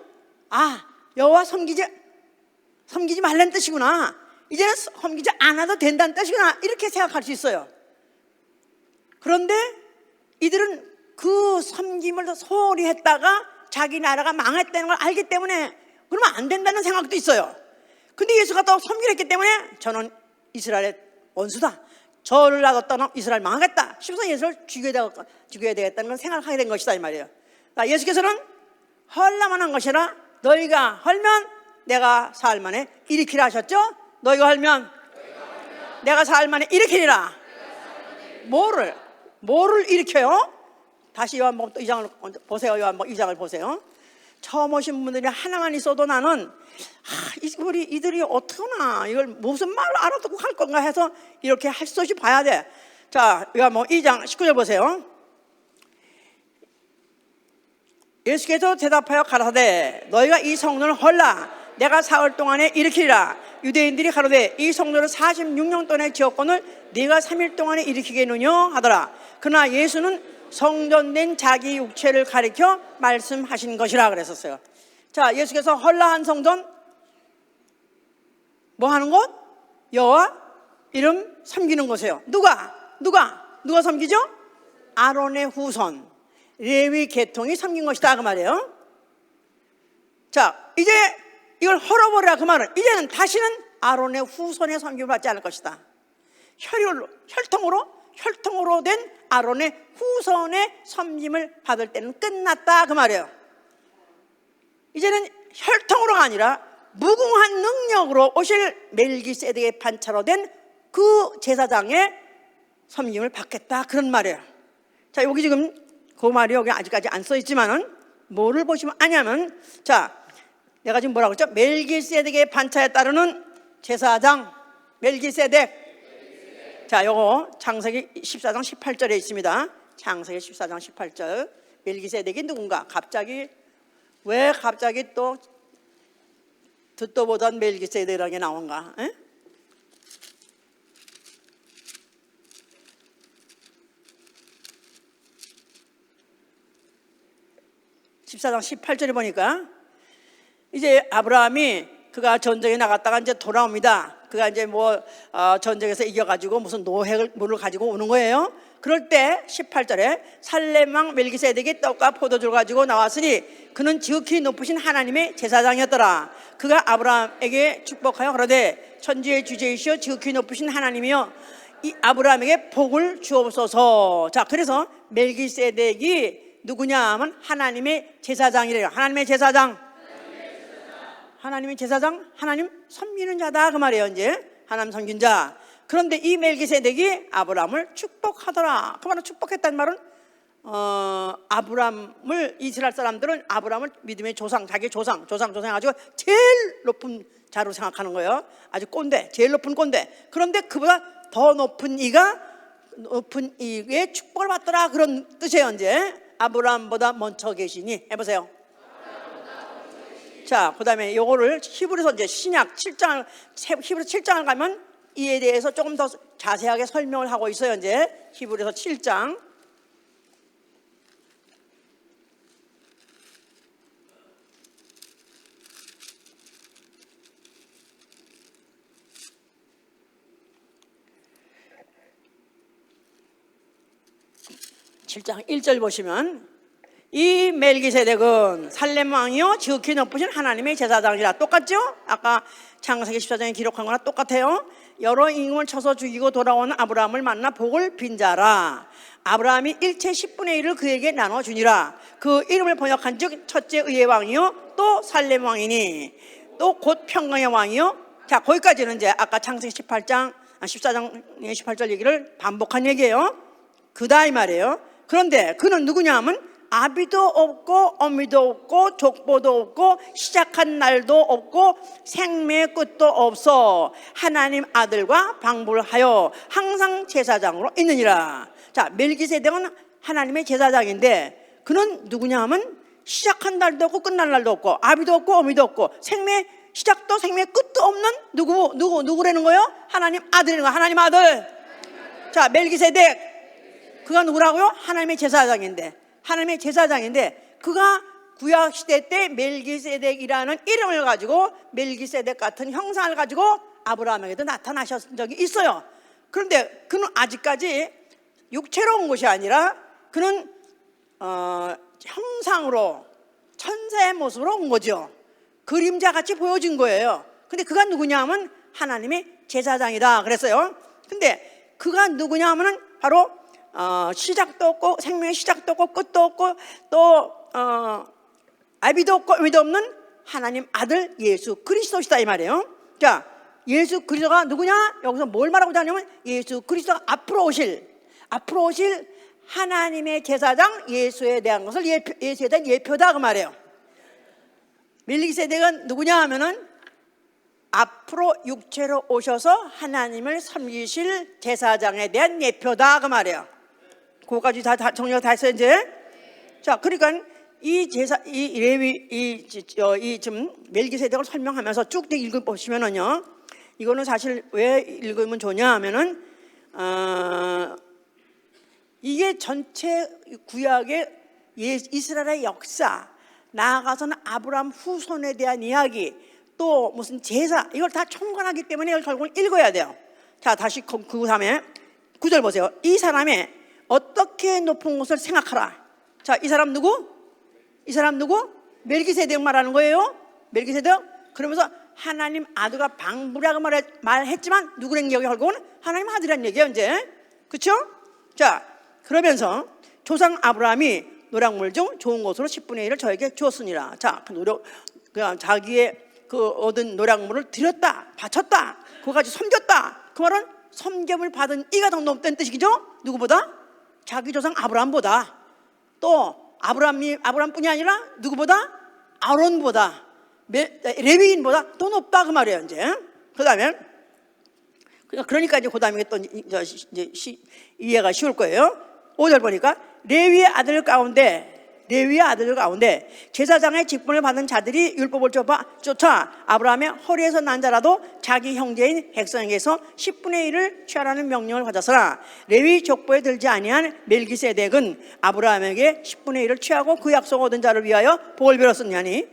여호와 섬기지 말라는 뜻이구나, 이제는 섬기지 않아도 된다는 뜻이구나, 이렇게 생각할 수 있어요. 그런데 이들은 그 섬김을 소홀히 했다가 자기 나라가 망했다는 걸 알기 때문에 그러면 안 된다는 생각도 있어요. 근데 예수가 또 섬기를 했기 때문에 저는 이스라엘의 원수다, 저를 놔뒀다면 이스라엘 망하겠다 싶어서 예수를 죽여야 되겠다는 걸 생각하게 된 것이다 이 말이에요. 그러니까 예수께서는 헐라만 한 것이라 너희가 헐면 내가 사흘 만에 일으키라 하셨죠? 너희가 헐면 내가 사흘 만에 일으키리라. 뭐를 일으켜요? 다시 요한복음 또 2장을 보세요. 요한복음 2장을 보세요. 처음 오신 분들이 하나만 있어도 나는 이들이 어떡하나, 이걸 무슨 말을 알아듣고 할 건가 해서 이렇게 할 수 없이 봐야 돼. 자, 요한복음 2장 19절 보세요. 예수께서 대답하여 가라사대 너희가 이 성전을 헐라 내가 사흘 동안에 일으키리라. 유대인들이 가로되 이 성전을 46년 동안에 지었거늘 네가 3일 동안에 일으키겠느냐 하더라. 그러나 예수는 성전된 자기 육체를 가리켜 말씀하신 것이라 그랬었어요. 자, 예수께서 헐라한 성전 뭐 하는 곳? 여호와 이름 섬기는 곳이에요. 누가 섬기죠? 아론의 후손 레위 계통이 섬긴 것이다 그 말이에요. 자, 이제 이걸 헐어버리라 그 말은 이제는 다시는 아론의 후손의 섬김을 받지 않을 것이다. 혈통으로 된 아론의 후손의 섬김을 받을 때는 끝났다 그 말이에요. 이제는 혈통으로가 아니라 무궁한 능력으로 오실 멜기세덱의 반차로 된 그 제사장의 섬김을 받겠다 그런 말이에요. 자, 여기 지금 그 말이 여기 아직까지 안 써 있지만은 뭐를 보시면 아냐면, 자, 내가 지금 뭐라고 했죠? 멜기세덱의 반차에 따르는 제사장 멜기세덱. 자, 요거 창세기 14장 18절에 있습니다. 창세기 14장 18절. 멜기세덱이 누군가? 왜 갑자기 또 듣도 보던 멜기세덱이라는 게 나온가? 에? 14장 18절에 보니까 이제 아브라함이 그가 전쟁에 나갔다가 이제 돌아옵니다. 그가 이제 전쟁에서 이겨가지고 무슨 노획물을 가지고 오는 거예요. 그럴 때 18절에 살렘 왕 멜기세덱이 떡과 포도주를 가지고 나왔으니 그는 지극히 높으신 하나님의 제사장이었더라. 그가 아브라함에게 축복하여 그러되 천지의 주제이시여 지극히 높으신 하나님이여 이 아브라함에게 복을 주옵소서. 자, 그래서 멜기세덱이 누구냐 하면 하나님의 제사장이래요. 하나님의 제사장, 하나님 섬기는 자다 그 말이에요. 이제 하나님 섬긴 자. 그런데 이 멜기세덱이 아브라함을 축복하더라. 그 말은 축복했다는 말은 아브라함을, 이스라엘 사람들은 아브라함을 믿음의 조상, 자기 조상 해가지고 제일 높은 자로 생각하는 거예요. 아주 꼰대, 제일 높은 꼰대. 그런데 그보다 더 높은 이의 축복을 받더라 그런 뜻이에요. 이제 아브라함보다 먼저 계시니 해보세요. 자, 그 다음에 요거를 히브리서 이제 신약 7장을, 히브리서 7장을 가면 이에 대해서 조금 더 자세하게 설명을 하고 있어요. 이제 히브리서 7장. 장 1절 보시면 이 멜기세덱은 살렘 왕이요 지극히 높으신 하나님의 제사장이라. 똑같죠? 아까 창세기 14장에 기록한 거랑 똑같아요. 여러 임금을 쳐서 죽이고 돌아오는 아브라함을 만나 복을 빈 자라. 아브라함이 일체 10분의 1을 그에게 나눠주니라. 그 이름을 번역한 즉 첫째 의의 왕이요 또 살렘 왕이니 또 곧 평강의 왕이요. 자, 거기까지는 이제 아까 창세기 14장 18절 얘기를 반복한 얘기예요. 그다 이 말이에요. 그런데 그는 누구냐 하면 아비도 없고 어미도 없고 족보도 없고 시작한 날도 없고 생매의 끝도 없어 하나님 아들과 방부를 하여 항상 제사장으로 있느니라. 자, 멜기세덱은 하나님의 제사장인데 그는 누구냐 하면 시작한 날도 없고 끝날 날도 없고 아비도 없고 어미도 없고 생매 시작도 생매 끝도 없는 누구라는 거예요? 하나님 아들이라는 거예요. 하나님 아들. 자, 멜기세덱 그가 누구라고요? 하나님의 제사장인데 그가 구약시대 때 멜기세덱이라는 이름을 가지고 멜기세덱 같은 형상을 가지고 아브라함에게도 나타나셨던 적이 있어요. 그런데 그는 아직까지 육체로 온 것이 아니라 그는 형상으로 천사의 모습으로 온 거죠. 그림자 같이 보여진 거예요. 근데 그가 누구냐 하면 하나님의 제사장이다 그랬어요. 근데 그가 누구냐 하면 바로 시작도 없고 생명의 시작도 없고 끝도 없고 또 아비도 없고 어미도 없는 하나님 아들 예수 그리스도시다 이 말이에요. 자, 예수 그리스도가 누구냐? 여기서 뭘 말하고자 하냐면 예수 그리스도가 앞으로 오실 하나님의 제사장 예수에 대한 것을 예수에 대한 예표다 그 말이에요. 멜기세덱은 누구냐 하면은 앞으로 육체로 오셔서 하나님을 섬기실 제사장에 대한 예표다 그 말이에요. 그거까지 다 정리가 다 했어요 이제. 자, 그러니까 이 레위 지금 멜기세덱을 설명하면서 쭉 읽어 보시면은요, 이거는 사실 왜 읽으면 좋냐 하면은 이게 전체 구약의 이스라엘의 역사, 나아가서는 아브라함 후손에 대한 이야기, 또 무슨 제사, 이걸 다 총괄하기 때문에 이걸 결국 읽어야 돼요. 자, 다시 그 다음에 9절 보세요. 이 사람의 어떻게 높은 것을 생각하라. 자, 이 사람 누구? 이 사람 누구? 멜기세덱 말하는 거예요. 멜기세덱. 그러면서 하나님 아들과 방부라고 말했지만 누구란 얘기가 결국은 하나님 아들이란 얘기예요 이제. 그렇죠? 자, 그러면서 조상 아브라함이 노략물 중 좋은 것으로 10분의 1을 저에게 주었으니라. 자, 그냥 자기의 그 얻은 노략물을 드렸다, 바쳤다, 그거 가지고 섬겼다. 그 말은 섬김을 받은 이가 더 높다는 뜻이죠. 누구보다? 자기 조상 아브라함보다. 또 아브라함뿐이 아니라 누구보다? 아론보다, 레위인보다 더 높다 그 말이에요 이제. 그다음에 그러니까 이제 그다음에 또 이제 이해가 쉬울 거예요. 5절 보니까 레위의 아들 가운데 제사장의 직분을 받는 자들이 율법을 쫓아 아브라함의 허리에서 난 자라도 자기 형제인 백성에게서 10분의 1을 취하라는 명령을 받았으나 레위 족보에 들지 아니한 멜기세덱은 아브라함에게 10분의 1을 취하고 그 약속 얻은 자를 위하여 복을 빌었으니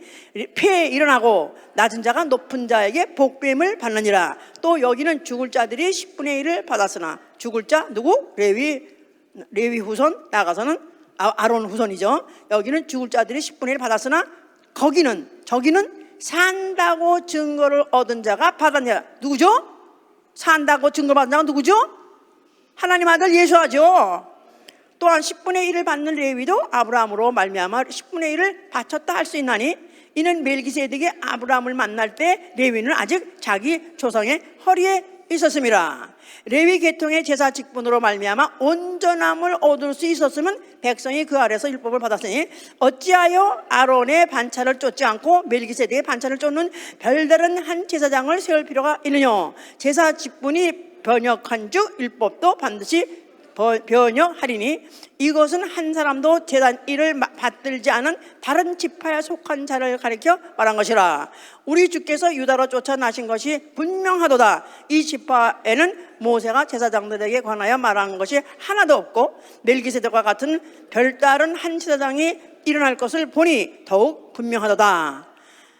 폐에 일어나고 낮은 자가 높은 자에게 복됨을 받느니라. 또 여기는 죽을 자들이 10분의 1을 받았으나 죽을 자 누구? 레위 후손, 나아가서는 아론 후손이죠. 여기는 죽을 자들이 10분의 1 받았으나 저기는 산다고 증거를 얻은 자가 받았냐. 누구죠? 산다고 증거를 받은 자가 누구죠? 하나님 아들 예수하죠. 또한 10분의 1을 받는 레위도 아브라함으로 말미암아 10분의 1을 바쳤다 할 수 있나니 이는 멜기세덱이 아브라함을 만날 때 레위는 아직 자기 조상의 허리에 있었음이라. 레위 계통의 제사 직분으로 말미암아 온전함을 얻을 수 있었으면 백성이 그 아래서 율법을 받았으니 어찌하여 아론의 반차를 쫓지 않고 멜기세덱의 반차를 쫓는 별다른 한 제사장을 세울 필요가 있느냐. 제사 직분이 변역한 주 율법도 반드시 변역하리니 이것은 한 사람도 제단 일을 받들지 않은 다른 지파에 속한 자를 가리켜 말한 것이라. 우리 주께서 유다로 쫓아나신 것이 분명하도다. 이 지파에는 모세가 제사장들에게 관하여 말한 것이 하나도 없고 멜기세덱과 같은 별다른 한 제사장이 일어날 것을 보니 더욱 분명하도다.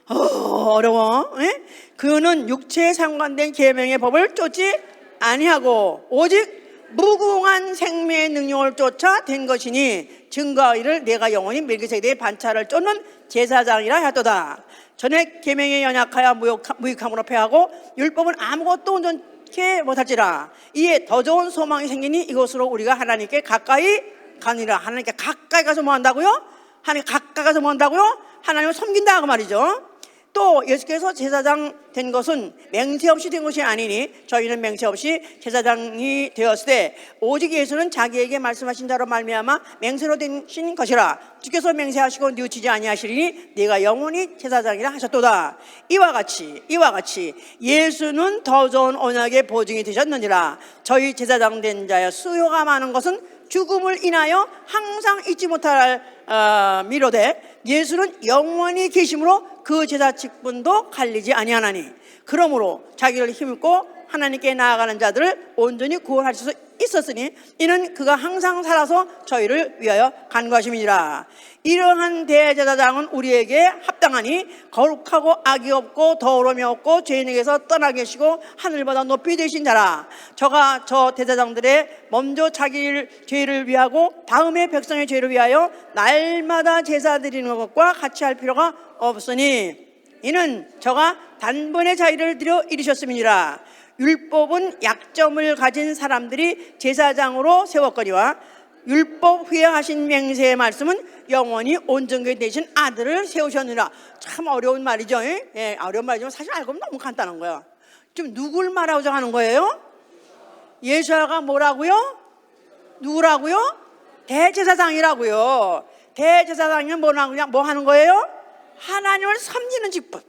어려워. 에? 그는 육체에 상관된 계명의 법을 쫓지 아니하고 오직 무궁한 생명의 능력을 쫓아 된 것이니 증거하기를 내가 영원히 멜기세덱의 반차를 쫓는 제사장이라 하도다. 전에 계명에 연약하여 무익함으로 패하고 율법은 아무것도 온전케 못할지라. 이에 더 좋은 소망이 생기니 이것으로 우리가 하나님께 가까이 가니라. 하나님께 가까이 가서 뭐 한다고요? 하나님 가까이 가서 뭐 한다고요? 하나님을 섬긴다 그 말이죠. 또 예수께서 제사장 된 것은 맹세 없이 된 것이 아니니 저희는 맹세 없이 제사장이 되었을 때 오직 예수는 자기에게 말씀하신 자로 말미암아 맹세로 되신 것이라. 주께서 맹세하시고 뉘우치지 아니하시리니 네가 영원히 제사장이라 하셨도다. 이와 같이 예수는 더 좋은 언약의 보증이 되셨느니라. 저희 제사장 된 자의 수요가 많은 것은 죽음을 인하여 항상 잊지 못할 미로되 예수는 영원히 계심으로 그 제사 직분도 갈리지 아니하나니 그러므로 자기를 힘입고 하나님께 나아가는 자들을 온전히 구원할 수 있었으니 이는 그가 항상 살아서 저희를 위하여 간구하심이니라. 이러한 대제사장은 우리에게 합당하다. 합당하니 거룩하고 악이 없고 더러움이 없고 죄인에게서 떠나 계시고 하늘보다 높이 되신 자라. 저가 저 대제사장들의 먼저 자기 죄를 위하고 다음에 백성의 죄를 위하여 날마다 제사 드리는 것과 같이 할 필요가 없으니 이는 저가 단번에 자기를 드려 이르셨음이니라. 율법은 약점을 가진 사람들이 제사장으로 세웠거니와 율법 후에 하신 맹세의 말씀은 영원히 온전하게 되신 아들을 세우셨느니라. 참 어려운 말이죠. 예, 어려운 말이지만 사실 알고 보면 너무 간단한 거야. 지금 누굴 말하고자 하는 거예요? 예수야가 뭐라고요? 누구라고요? 대제사장이라고요. 대제사장이면 뭐 하는 거예요? 하나님을 섬기는 직분.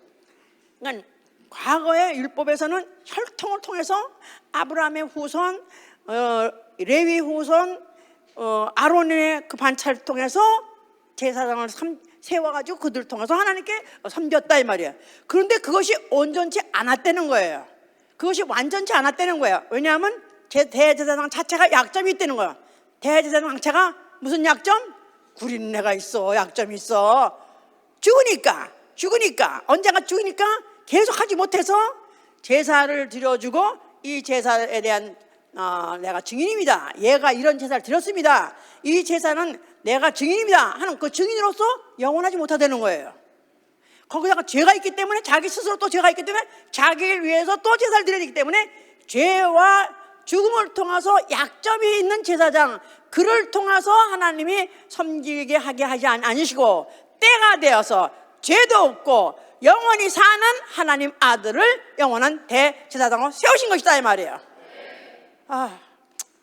그러니까 과거의 율법에서는 혈통을 통해서 아브라함의 후손, 레위 후손, 아론의 그 반차를 통해서 제사장을 세워가지고 그들을 통해서 하나님께 섬겼다 이 말이에요. 그런데 그것이 온전치 않았다는 거예요. 그것이 완전치 않았다는 거예요. 왜냐하면 대제사장 자체가 약점이 있다는 거예요. 대제사장 자체가 무슨 약점? 구리는 애가 있어. 약점이 있어. 죽으니까 언젠가 죽으니까 계속 하지 못해서 제사를 드려주고 이 제사에 대한 내가 증인입니다. 얘가 이런 제사를 드렸습니다. 이 제사는 내가 증인입니다 하는 그 증인으로서 영원하지 못하다는 거예요. 거기다가 죄가 있기 때문에 자기 스스로 또 죄가 있기 때문에 자기를 위해서 또 제사를 드려야 되기 때문에 죄와 죽음을 통해서 약점이 있는 제사장, 그를 통해서 하나님이 섬기게 하게 하지 않으시고 때가 되어서 죄도 없고 영원히 사는 하나님 아들을 영원한 대제사장으로 세우신 것이다 이 말이에요.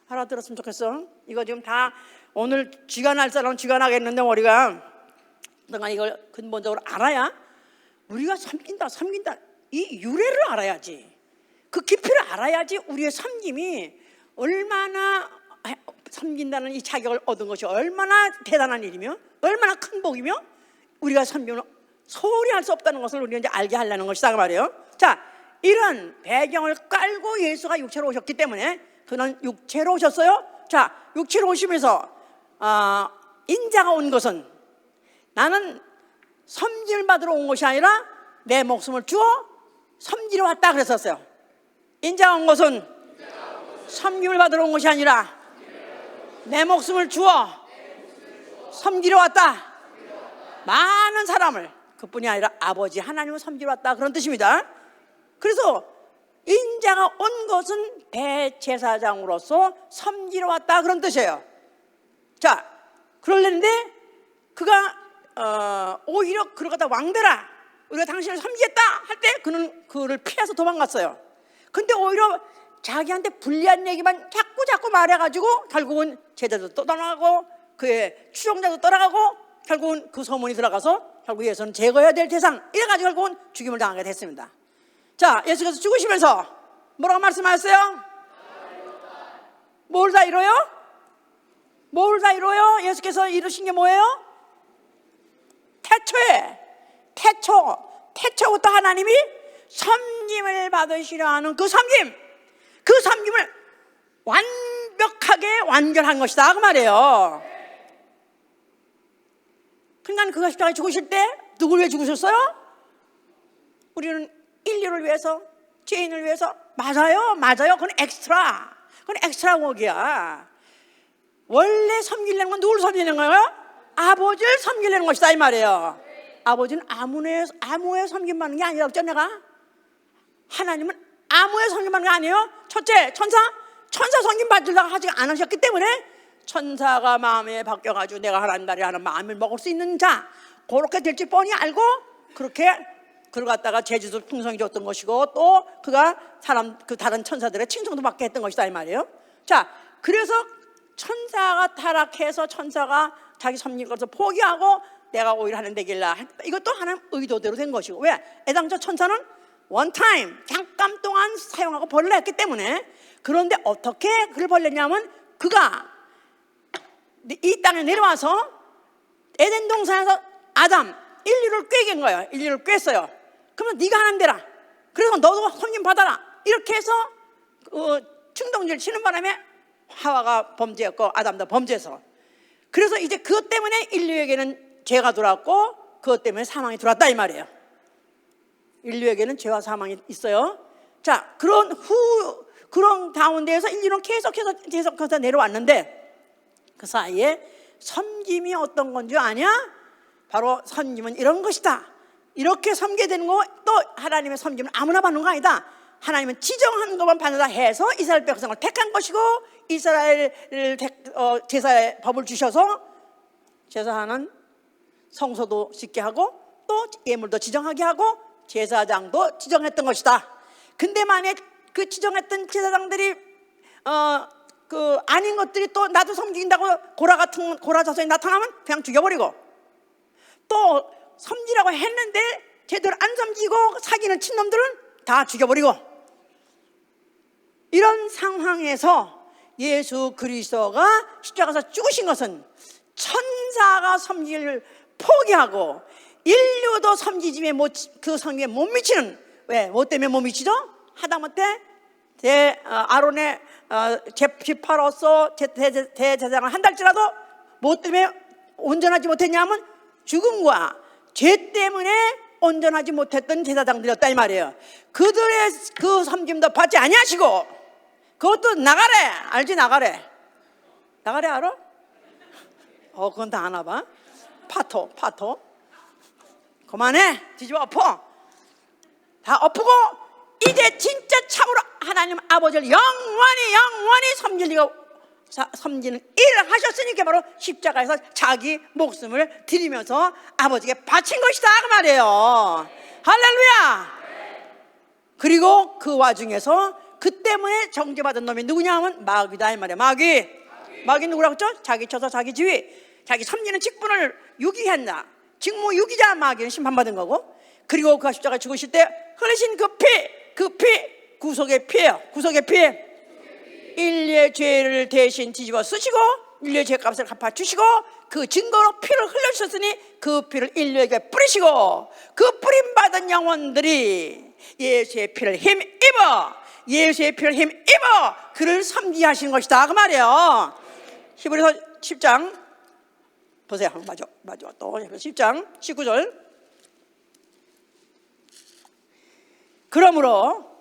알아들었으면 좋겠어. 이거 지금 다 오늘 쥐간할 사람은 쥐간하겠는데 우리가 너가 이걸 근본적으로 알아야 우리가 섬긴다 이 유래를 알아야지, 그 깊이를 알아야지 우리의 섬김이 얼마나, 섬긴다는 이 자격을 얻은 것이 얼마나 대단한 일이며 얼마나 큰 복이며 우리가 섬기면 소홀히 할 수 없다는 것을 우리가 이제 알게 하려는 것이다 말이에요. 자, 이런 배경을 깔고 예수가 육체로 오셨기 때문에 그는 육체로 오셨어요. 자, 육체로 오시면서 인자가 온 것은 나는 섬김을 받으러 온 것이 아니라 내 목숨을 주어 섬기러 왔다 그랬었어요. 인자가 온 것은 섬김을 받으러 온 것이 아니라 내 목숨을 주어 섬기러 왔다. 많은 사람을, 그뿐이 아니라 아버지 하나님을 섬기러 왔다 그런 뜻입니다. 그래서 인자가 온 것은 대제사장으로서 섬기러 왔다 그런 뜻이에요. 자, 그러려는데 그가 오히려 그를 갖다 왕되라, 우리가 당신을 섬기겠다 할 때 그는 그를 피해서 도망갔어요. 근데 오히려 자기한테 불리한 얘기만 자꾸 말해가지고 결국은 제자도 또 떠나가고 그의 추종자도 떠나가고 결국은 그 소문이 들어가서 결국 예수는 제거해야 될 대상, 이래가지고 결국은 죽임을 당하게 됐습니다. 자, 예수께서 죽으시면서 뭐라고 말씀하셨어요? 뭘 다 이뤄요? 뭘 다 이뤄요? 예수께서 이루신 게 뭐예요? 태초부터 하나님이 섬김을 받으시려 하는 그 섬김을 완벽하게 완결한 것이다 그 말이에요. 그러니까 그가 십자가에 죽으실 때 누굴 위해 죽으셨어요? 우리는 인류를 위해서, 죄인을 위해서. 맞아요. 그건 엑스트라 웍이야. 원래 섬기려는 건 누굴 섬기는 거예요? 아버지를 섬기려는 것이다 이 말이에요. 아버지는 아무에 섬김받는 게 아니라고 했죠 내가. 하나님은 아무에 섬김받는 게 아니에요. 첫째, 천사 섬김 받으려고 하지 않으셨기 때문에 천사가 마음에 바뀌어가지고 내가 하나님 나라를 하는 마음을 먹을 수 있는 자, 그렇게 될지 뻔히 알고 그렇게 그를 갖다가 제주도 풍성히 줬던 것이고 또 그가 그 다른 천사들의 칭송도 받게 했던 것이다 이 말이에요. 자, 그래서 천사가 타락해서 천사가 자기 섬길 것을 포기하고 내가 오히려 하는 데길라, 이것도 하나님 의도대로 된 것이고, 왜? 애당초 천사는 원타임 잠깐 동안 사용하고 벌을 했기 때문에. 그런데 어떻게 그를 벌렸냐면 그가 이 땅에 내려와서 에덴 동산에서 아담 인류를 꿰긴 거예요. 인류를 꿰었어요. 그러면 네가 하나님 되라, 그래서 너도 섬김 받아라, 이렇게 해서 충동질 치는 바람에 하와가 범죄했고 아담도 범죄해서, 그래서 이제 그것 때문에 인류에게는 죄가 들어왔고 그것 때문에 사망이 들어왔다 이 말이에요. 인류에게는 죄와 사망이 있어요. 자, 그런 가운데에서 인류는 계속해서 내려왔는데 그 사이에 섬김이 어떤 건지 아냐? 바로 섬김은 이런 것이다. 이렇게 섬게 되는 거, 또 하나님의 섬김은 아무나 받는 거 아니다. 하나님은 지정한 것만 받는다 해서 이스라엘 백성을 택한 것이고, 이스라엘 제사의 법을 주셔서 제사하는 성소도 짓게 하고 또 예물도 지정하게 하고 제사장도 지정했던 것이다. 근데 만약 그 지정했던 제사장들이 그 아닌 것들이 또 나도 섬긴다고 고라 자손이 나타나면 그냥 죽여버리고, 또 섬기라고 했는데 제대로 안 섬기고 사귀는 친놈들은 다 죽여버리고, 이런 상황에서 예수 그리스도가 십자가에서 죽으신 것은 천사가 섬기를 포기하고 인류도 섬기짐에 그 섬김에 못 미치는, 왜? 뭐 때문에 못 미치죠? 하다못해 아론의 지파로서 대제사장을 한달지라도 뭐 때문에 온전하지 못했냐면 죽음과 죄 때문에 온전하지 못했던 제사장들이었다 이 말이에요. 그들의 그 섬김도 받지 아니하시고, 그것도 나가래. 알지? 나가래 알아? 그건 다 아나 봐. 파토 그만해. 뒤집어 엎어. 다 엎고 이제 진짜 참으로 하나님 아버지를 영원히 섬기는 일을 하셨으니까 바로 십자가에서 자기 목숨을 드리면서 아버지께 바친 것이다 그 말이에요. 할렐루야. 그리고 그 와중에서 그 때문에 정죄받은 놈이 누구냐 하면 마귀다 이 말이에요. 마귀 누구라고 했죠? 자기 처소 자기 지위, 자기 섬기는 직분을 유기한다. 직무 유기자 마귀는 심판받은 거고, 그리고 그 십자가 죽으실 때 흘리신 그 피 구속의 피예요. 구속의 피, 인류의 죄를 대신 뒤집어 쓰시고 인류의 죄값을 갚아주시고 그 증거로 피를 흘려주셨으니 그 피를 인류에게 뿌리시고, 그 뿌림받은 영혼들이 예수의 피를 힘입어 그를 섬기하신 것이다 그 말이에요. 히브리서 10장 보세요. 맞아. 또 10장 19절. 그러므로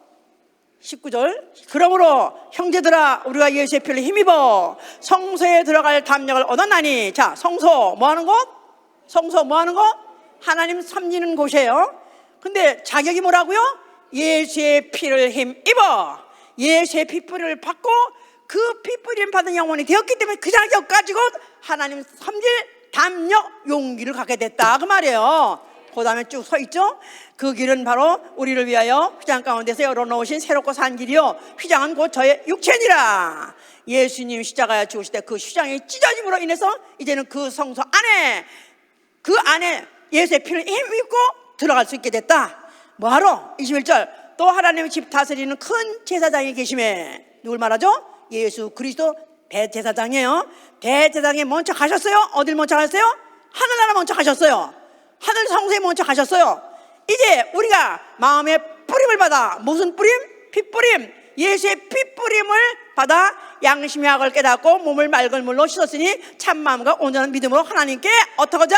19절, 그러므로 형제들아 우리가 예수의 피를 힘입어 성소에 들어갈 담력을 얻었나니. 자, 성소 뭐 하는 곳? 하나님 섬기는 곳이에요. 근데 자격이 뭐라고요? 예수의 피를 힘입어 예수의 피뿌리를 받고 그 피뿌림 받은 영혼이 되었기 때문에 그 자격 가지고 하나님 섬길 담력, 용기를 갖게 됐다 그 말이에요. 그 다음에 쭉 서 있죠. 그 길은 바로 우리를 위하여 휘장 가운데서 열어놓으신 새롭고 산 길이요 휘장은 곧 저의 육체니라. 예수님 십자가에 죽으실 때 그 휘장이 찢어짐으로 인해서 이제는 그 성소 안에, 그 안에 예수의 피를 힘입고 들어갈 수 있게 됐다. 뭐하러? 21절. 또 하나님의 집 다스리는 큰 제사장이 계심에. 누굴 말하죠? 예수 그리스도 대제사장이에요. 대제사장에 먼저 가셨어요. 어딜 먼저 가셨어요? 하늘나라 먼저 가셨어요. 하늘 성소에 먼저 가셨어요. 이제 우리가 마음의 뿌림을 받아, 무슨 뿌림? 피뿌림. 예수의 피뿌림을 받아 양심의 악을 깨닫고 몸을 맑은 물로 씻었으니 참마음과 온전한 믿음으로 하나님께 어떡하자?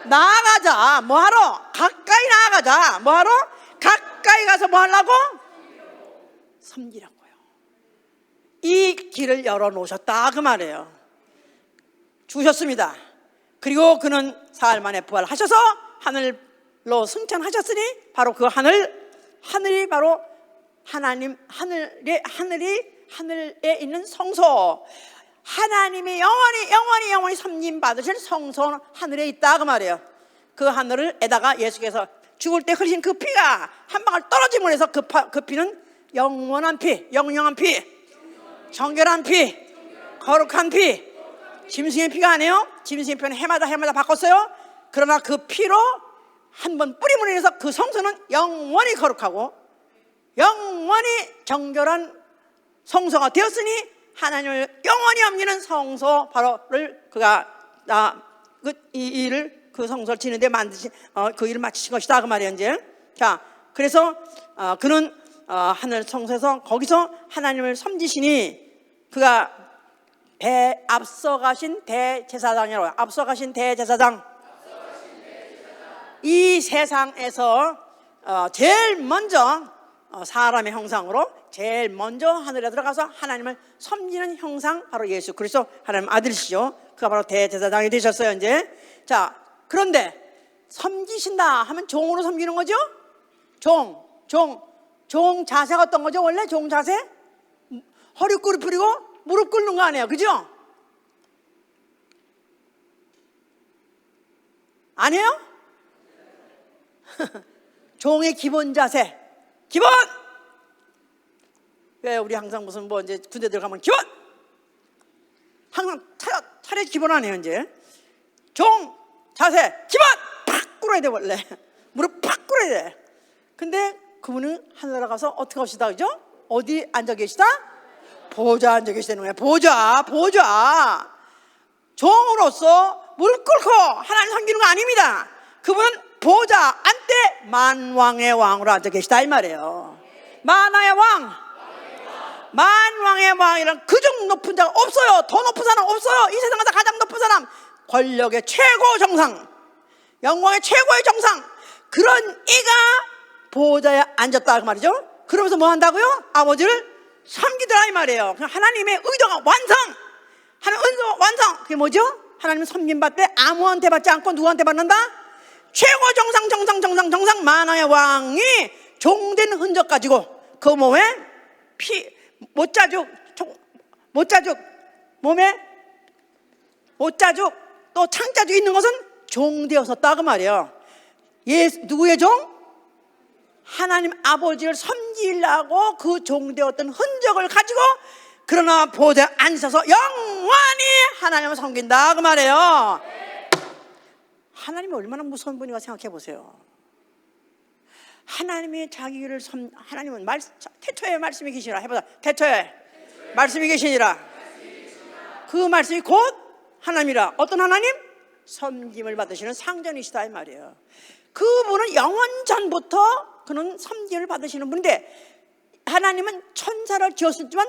나아가자. 뭐하러? 가까이 나아가자. 뭐하러? 가까이 가서 뭐 하려고? 섬기라고요. 이 길을 열어놓으셨다 그 말이에요. 주셨습니다. 그리고 그는 사흘 만에 부활하셔서 하늘로 승천하셨으니 바로 그 하늘이 바로 하나님 하늘에 있는 성소, 하나님이 영원히 섬김 받으실 성소는 하늘에 있다 그 말이에요. 그 하늘에다가 예수께서 죽을 때 흘리신 그 피가 한 방울 떨어짐으로 해서 그 피는 영원한 피, 영영한 피, 정결한 피, 거룩한 피. 짐승의 피가 아니에요. 짐승의 피는 해마다 바꿨어요. 그러나 그 피로 한 번 뿌림으로 인해서 그 성소는 영원히 거룩하고 영원히 정결한 성소가 되었으니 하나님을 영원히 섬기는 성소 바로를 그가 이 일을 그 성소를 지는데 그 일을 마치신 것이다 그 말이에요. 이제 자, 그래서 그는 하늘 성소에서 거기서 하나님을 섬기시니 그가 앞서가신 대제사장이라고요. 앞서가신 대제사장. 이 세상에서 제일 먼저 사람의 형상으로 제일 먼저 하늘에 들어가서 하나님을 섬기는 형상, 바로 예수 그리스도 하나님 아들이시죠. 그가 바로 대제사장이 되셨어요. 이제 자, 그런데 섬기신다 하면 종으로 섬기는 거죠. 종 자세가 어떤 거죠? 원래 종 자세? 허리 꿇으리고 무릎 꿇는 거 아니에요, 그죠? 아니에요? 종의 기본 자세, 기본. 왜 우리 항상 무슨 뭐 이제 군대 들어가면 기본, 항상 차례 기본 아니에요. 이제 종 자세 기본 팍 꿇어야 돼. 원래 무릎 팍 꿇어야 돼. 근데 그분은 하늘에 가서 어떻게 하시다, 그죠? 어디 앉아 계시다? 보좌 앉아 계시다는 거예요. 보좌. 종으로서 무릎 꿇고 하나님 섬기는 거 아닙니다. 그분은 보좌 안때 만왕의 왕으로 앉아 계시다 이 말이에요. 만왕의 왕, 만왕의 왕이란 그중 높은 자가 없어요. 더 높은 사람 없어요. 이 세상에서 가장 높은 사람, 권력의 최고 정상, 영광의 최고의 정상, 그런 이가 보좌에 앉았다 그 말이죠. 그러면서 뭐 한다고요? 아버지를 섬기더라 이 말이에요. 하나님의 의도가 하나님 은혜가 완성. 그게 뭐죠? 하나님 섬김받되 아무한테 받지 않고 누구한테 받는다? 최고 정상 만왕의 왕이 종된 흔적 가지고 그 몸에 못자죽 몸에 못자죽 또 창자죽 있는 것은 종되었었다 그 말이에요. 누구의 종? 하나님 아버지를 섬기려고 그 종되었던 흔적을 가지고 그러나 보좌에 앉아서 영원히 하나님을 섬긴다 그 말이에요. 하나님이 얼마나 무서운 분인가 생각해 보세요. 하나님이 자기를 하나님은 태초에 말씀이 계시니라 해보자. 태초에 말씀이 계시니라. 그 말씀이 곧 하나님이라. 어떤 하나님? 섬김을 받으시는 상전이시다 이 말이에요. 그분은 영원 전부터 그는 섬김을 받으시는 분인데, 하나님은 천사를 지었지만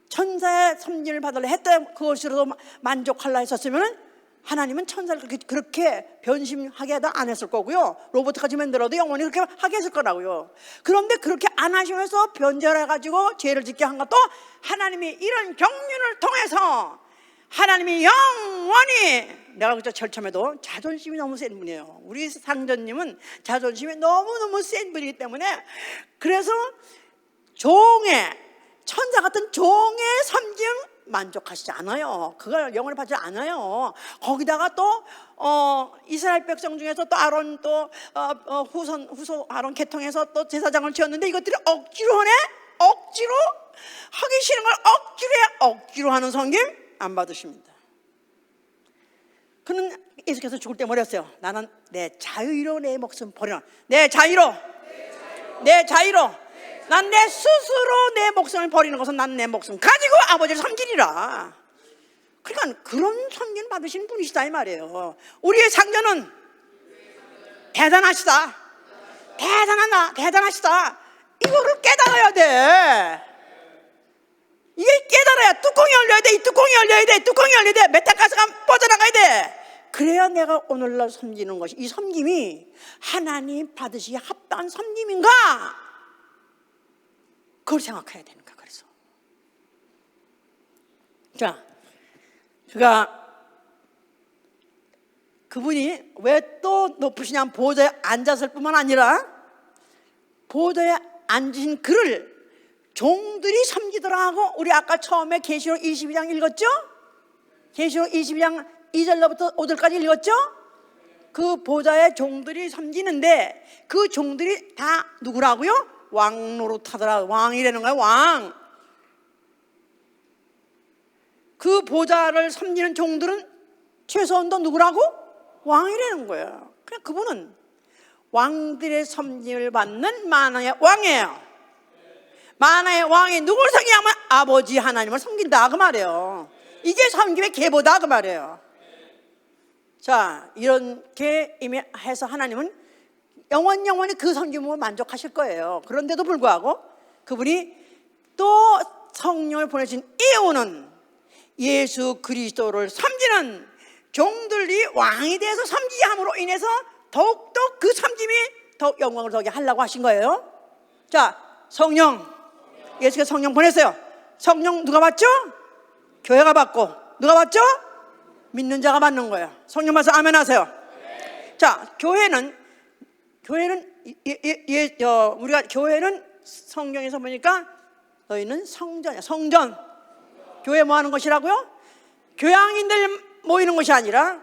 천사의 섬김을 받으려 했다, 그것으로도 만족하려 했었으면 하나님은 천사를 그렇게 변심하게 안 했을 거고요. 로봇까지 만들어도 영원히 그렇게 하게 했을 거라고요. 그런데 그렇게 안 하시면서 변절해가지고 죄를 짓게 한 것도 하나님이 이런 경륜을 통해서 하나님이 영원히, 내가 그저 절참에도 자존심이 너무 센 분이에요. 우리 상전님은 자존심이 너무너무 센 분이기 때문에, 그래서 천사 같은 종의 섬김 만족하시지 않아요. 그걸 영원히 받지 않아요. 거기다가 또 이스라엘 백성 중에서 또 아론 후손 아론 계통에서 또 제사장을 지었는데 이것들이 억지로 하네. 억지로 하기 싫은 걸 억지로 하는 섬김 안 받으십니다. 그는 예수께서 죽을 때 뭐랬어요? 나는 내 자유로 내 목숨 버리라. 내 자유로 난 내 스스로 내 목숨을 버리는 것은 난 내 목숨 가지고 아버지를 섬기리라. 그러니까 그런 섬김 받으시는 분이시다 이 말이에요. 우리의 상전은 대단하시다. 이거를 깨달아야 돼. 이게 깨달아야 뚜껑이 열려야 돼. 이 뚜껑이 열려야 돼. 메타가스가 뻗어나가야 돼. 그래야 내가 오늘날 섬기는 것이, 이 섬김이 하나님 받으시기에 합당한 섬김인가? 그걸 생각해야 되는 거야. 그래서 자, 그분이 왜 또 높으시냐, 보좌에 앉았을 뿐만 아니라 보좌에 앉으신 그를 종들이 섬기더라 하고, 우리 아까 처음에 계시록 22장 읽었죠? 계시록 22장 2절로부터 5절까지 읽었죠? 그 보좌에 종들이 섬기는데 그 종들이 다 누구라고요? 왕 노릇하더라. 왕이라는 거야, 왕. 그 보좌를 섬기는 종들은 최소한도 누구라고? 왕이라는 거예요. 그냥 그분은 왕들의 섬김을 받는 만왕의 왕이에요. 만왕의 왕이 누구를 섬기냐면 아버지 하나님을 섬긴다 그 말이에요. 이게 섬김의 계보다 그 말이에요. 자, 이렇게 해서 하나님은 영원히 그 섬김으로 만족하실 거예요. 그런데도 불구하고 그분이 또 성령을 보내신 이유는 예수 그리스도를 섬기는 종들이 왕이 돼서 섬기함으로 인해서 더욱더 그 섬김이 더 영광을 더게 하려고 하신 거예요. 자, 성령, 예수가 성령 보냈어요. 성령 누가 받죠? 교회가 받고. 누가 받죠? 믿는 자가 받는 거예요. 성령 받아서 아멘 하세요. 자, 교회는 우리가 교회는 성경에서 보니까 너희는 성전이야. 성전. 교회 뭐 하는 것이라고요? 교양인들 모이는 것이 아니라,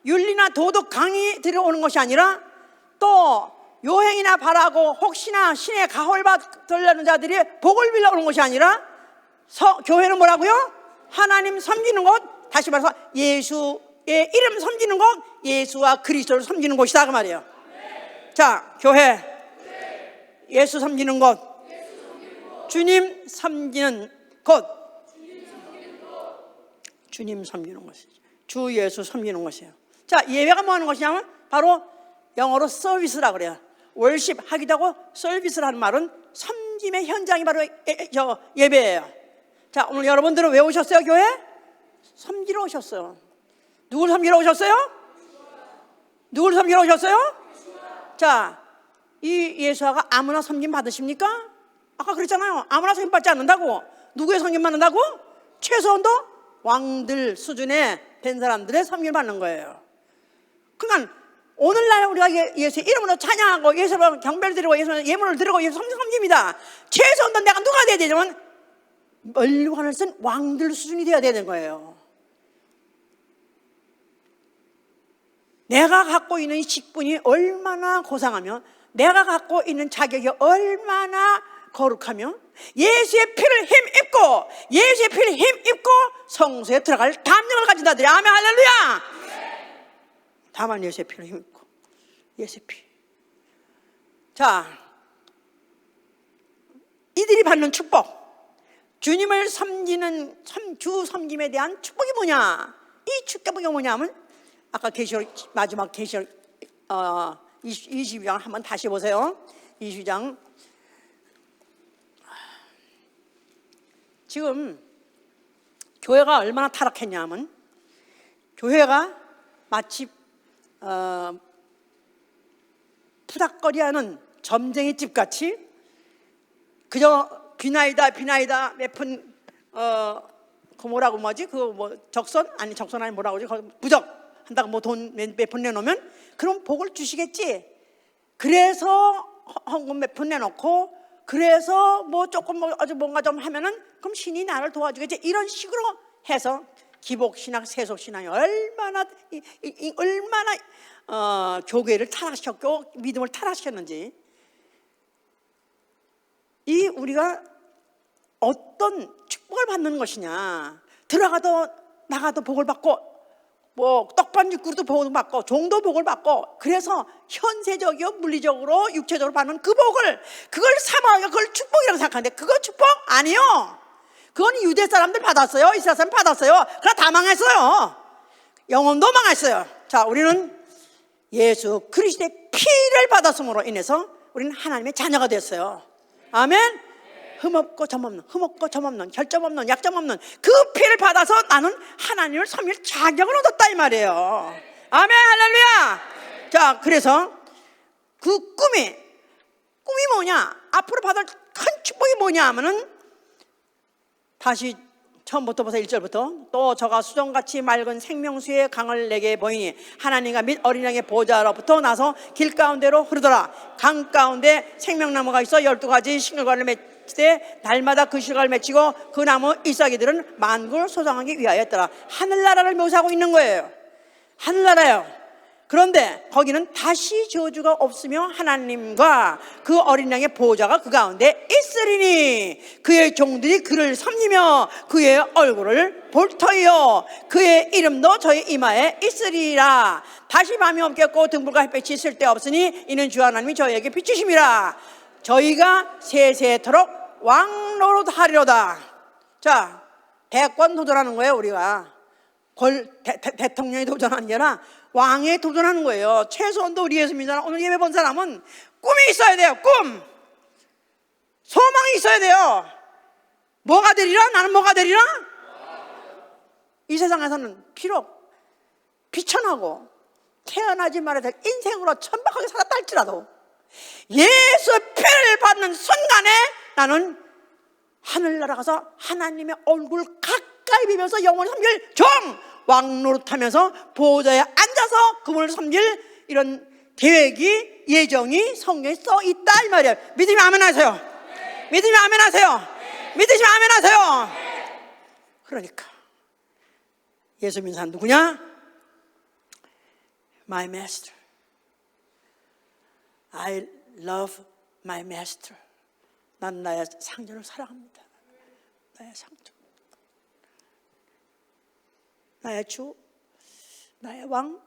윤리나 도덕 강의 들어오는 것이 아니라, 또 요행이나 바라고 혹시나 신의 가호를 받으려는 자들이 복을 빌려 오는 것이 아니라, 교회는 뭐라고요? 하나님 섬기는 것, 다시 말해서 예수의 이름 섬기는 것, 예수와 그리스도를 섬기는 것이다 그 말이에요. 자, 교회, 예수 섬기는 것, 주님 섬기는 것, 주님 섬기는 것이죠. 주 예수 섬기는 것이에요. 자, 예배가 뭐 하는 것이냐면 바로 영어로 서비스라 그래요. 월십 하기도 하고 서비스라는 말은 섬김의 현장이 바로 예배예요. 자, 오늘 여러분들은 왜 오셨어요? 교회? 섬기러 오셨어요. 누굴 섬기러 오셨어요? 누굴 섬기러 오셨어요? 자, 이 예수가 아무나 섬김 받으십니까? 아까 그랬잖아요. 아무나 섬김 받지 않는다고. 누구의 섬김 받는다고? 최소한도 왕들 수준의 된 사람들의 섬김을 받는 거예요. 그러니까 오늘날 우리가 예수의 이름으로 찬양하고 예수로 경배를 드리고 예수 예물을 드리고 예수 섬깁니다. 최소한도 내가 누가 돼야 되냐면 멸관을 쓴 왕들 수준이 되어야 되는 거예요. 내가 갖고 있는 이 직분이 얼마나 고상하며 내가 갖고 있는 자격이 얼마나 거룩하며 예수의 피를 힘입고 예수의 피를 힘입고 성소에 들어갈 담력을 가진 자들이 아멘 할렐루야. 다만 예수의 피를 힘입고 예수의 피. 자, 이들이 받는 축복, 주님을 섬기는 주 섬김에 대한 축복이 뭐냐? 이 축복이 뭐냐면 아까 계시록 마지막 계시록 22장 한번 다시 보세요. 22장. 지금 교회가 얼마나 타락했냐면 교회가 마치 푸닥거리하는 점쟁이 집같이 그저 비나이다 몇푼 그 뭐라고 뭐지? 그거 뭐 적선? 아니 적선 아니 뭐라고 그러지? 부적 한다고 뭐 돈 몇 푼 내놓으면 그럼 복을 주시겠지. 그래서 헌금 몇 푼 내놓고 그래서 뭐 조금 뭐 아주 뭔가 좀 하면은 그럼 신이 나를 도와주겠지. 이런 식으로 해서 기복신학, 세속신학이 얼마나 교회를 타락시켰고 믿음을 타락시켰는지. 이 우리가 어떤 축복을 받는 것이냐. 들어가도 나가도 복을 받고 뭐 떡반죽구로도 복을 받고 종도 복을 받고 그래서 현세적이요 물리적으로 육체적으로 받는 그 복을 그걸 삼아요. 그걸 축복이라고 생각하는데 그거 축복 아니요. 그건 유대 사람들 받았어요. 이스라엘 사람 받았어요. 그러나 다 망했어요. 영혼도 망했어요. 자, 우리는 예수 그리스도의 피를 받았음으로 인해서 우리는 하나님의 자녀가 됐어요. 아멘. 흠없고 점없는, 흠없고 점없는, 결점 없는, 약점 없는 그 피를 받아서 나는 하나님을 섬길 자격을 얻었다 이 말이에요. 아멘 할렐루야. 자, 그래서 그 꿈이 뭐냐? 앞으로 받을 큰 축복이 뭐냐 하면은 다시 처음부터 보세요. 1절부터 또 저가 수정같이 맑은 생명수의 강을 내게 보이니 하나님과 및 어린 양의 보좌로부터 나서 길 가운데로 흐르더라. 강 가운데 생명나무가 있어 12가지 싱글과를 맺되 날마다 그 실과를 맺히고 그 나무 잎사귀들은 만국을 소장하기 위하였더라. 하늘나라를 묘사하고 있는 거예요. 하늘나라요. 그런데 거기는 다시 저주가 없으며 하나님과 그 어린 양의 보호자가 그 가운데 있으리니 그의 종들이 그를 섬기며 그의 얼굴을 볼 터이요 그의 이름도 저희 이마에 있으리라. 다시 밤이 없겠고 등불과 햇빛이 쓸데없으니 이는 주 하나님이 저희에게 비추심이라. 저희가 세세토록 왕노릇하리로다. 자, 대권 도전하는 거예요. 우리가 대통령이 도전하는 게 아니라 왕에 도전하는 거예요. 최소한도 우리 예수 믿는 사람, 오늘 예배 본 사람은 꿈이 있어야 돼요. 꿈, 소망이 있어야 돼요. 뭐가 되리라? 나는 뭐가 되리라? 이 세상에서는 비록 비천하고 태어나지 말아야 될 인생으로 천박하게 살았다 할지라도 예수의 피를 받는 순간에 나는 하늘나라 가서 하나님의 얼굴 가까이 비면서 영원히 섬길 종, 왕노릇하면서 보호자에 앉아서 그분을 섬길 이런 계획이, 예정이 성경에 써 있다 이 말이에요. 믿으면 아멘 하세요. 믿으면 아멘 하세요. 믿으시면 아멘 하세요. 그러니까 예수 믿는 사람 누구냐? My master. I love my master. 난 나의 상전을 사랑합니다. 나의 상전, 나의 주, 나의 왕,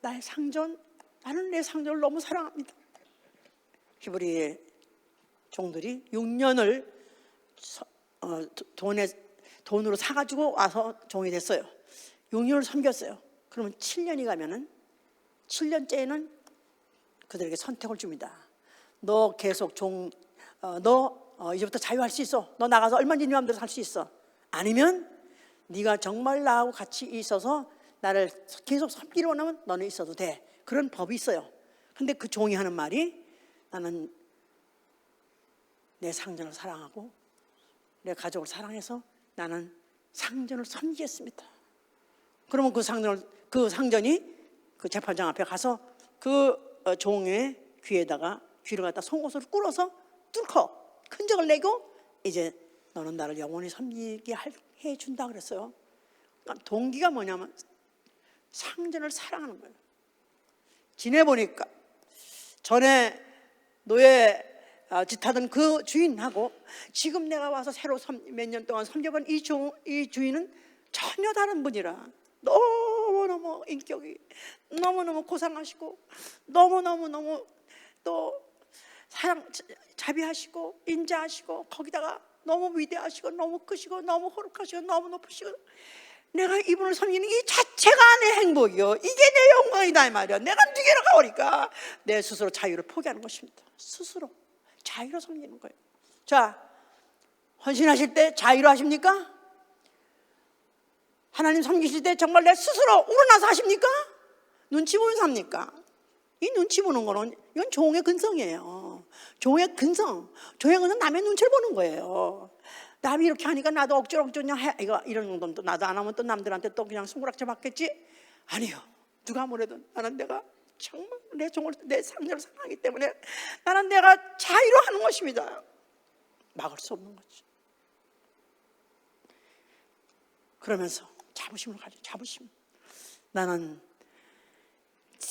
나의 상전. 나는 내 상전을 너무 사랑합니다. 히브리 종들이 6년을 돈으로 사가지고 와서 종이 됐어요. 6년을 섬겼어요. 그러면 7년이 가면은 7년째에는 그들에게 선택을 줍니다. 너 계속 이제부터 자유할 수 있어. 너 나가서 얼마든지 네 마음대로 살 수 있어. 아니면 네가 정말 나하고 같이 있어서 나를 계속 섬기려 원하면 너는 있어도 돼. 그런 법이 있어요. 근데 그 종이 하는 말이 나는 내 상전을 사랑하고 내 가족을 사랑해서 나는 상전을 섬기겠습니다. 그러면 그 상전이 그 재판장 앞에 가서 그 종의 귀를 갖다 송곳으로 꿇어서 뚫고 큰적을 내고 이제 너는 나를 영원히 섬기게 해준다 그랬어요. 그러니까 동기가 뭐냐면 상전을 사랑하는 거예요. 지내보니까 전에 노예 짓하던 그 주인하고 지금 내가 와서 새로 몇 년 동안 섬겨본 이 주인은 전혀 다른 분이라 너무너무 인격이 너무너무 고상하시고 너무너무 또 자비하시고 인자하시고 거기다가 너무 위대하시고 너무 크시고 너무 호룩하시고 너무 높으시고 내가 이분을 섬기는 이 자체가 내 행복이요. 이게 내 영광이다 이 말이야. 내가 누구로 가오니까 내 스스로 자유를 포기하는 것입니다. 스스로 자유로 섬기는 거예요. 자, 헌신하실 때 자유로 하십니까? 하나님 섬기실 때 정말 내 스스로 우러나서 하십니까? 눈치 보면서 합니까? 이 눈치 보는 거는 이건 종의 근성이에요. 종의 근성 남의 눈치를 보는 거예요. 남이 이렇게 하니까 나도 억지로 해. 이런 건 또 나도 안 하면 또 남들한테 또 그냥 손가락질 받겠지? 아니요. 누가 뭐래도 나는 내가 정말 내 상대를 사랑하기 때문에 나는 내가 자유로 하는 것입니다. 막을 수 없는 거지. 그러면서 자부심을 가져. 자부심. 나는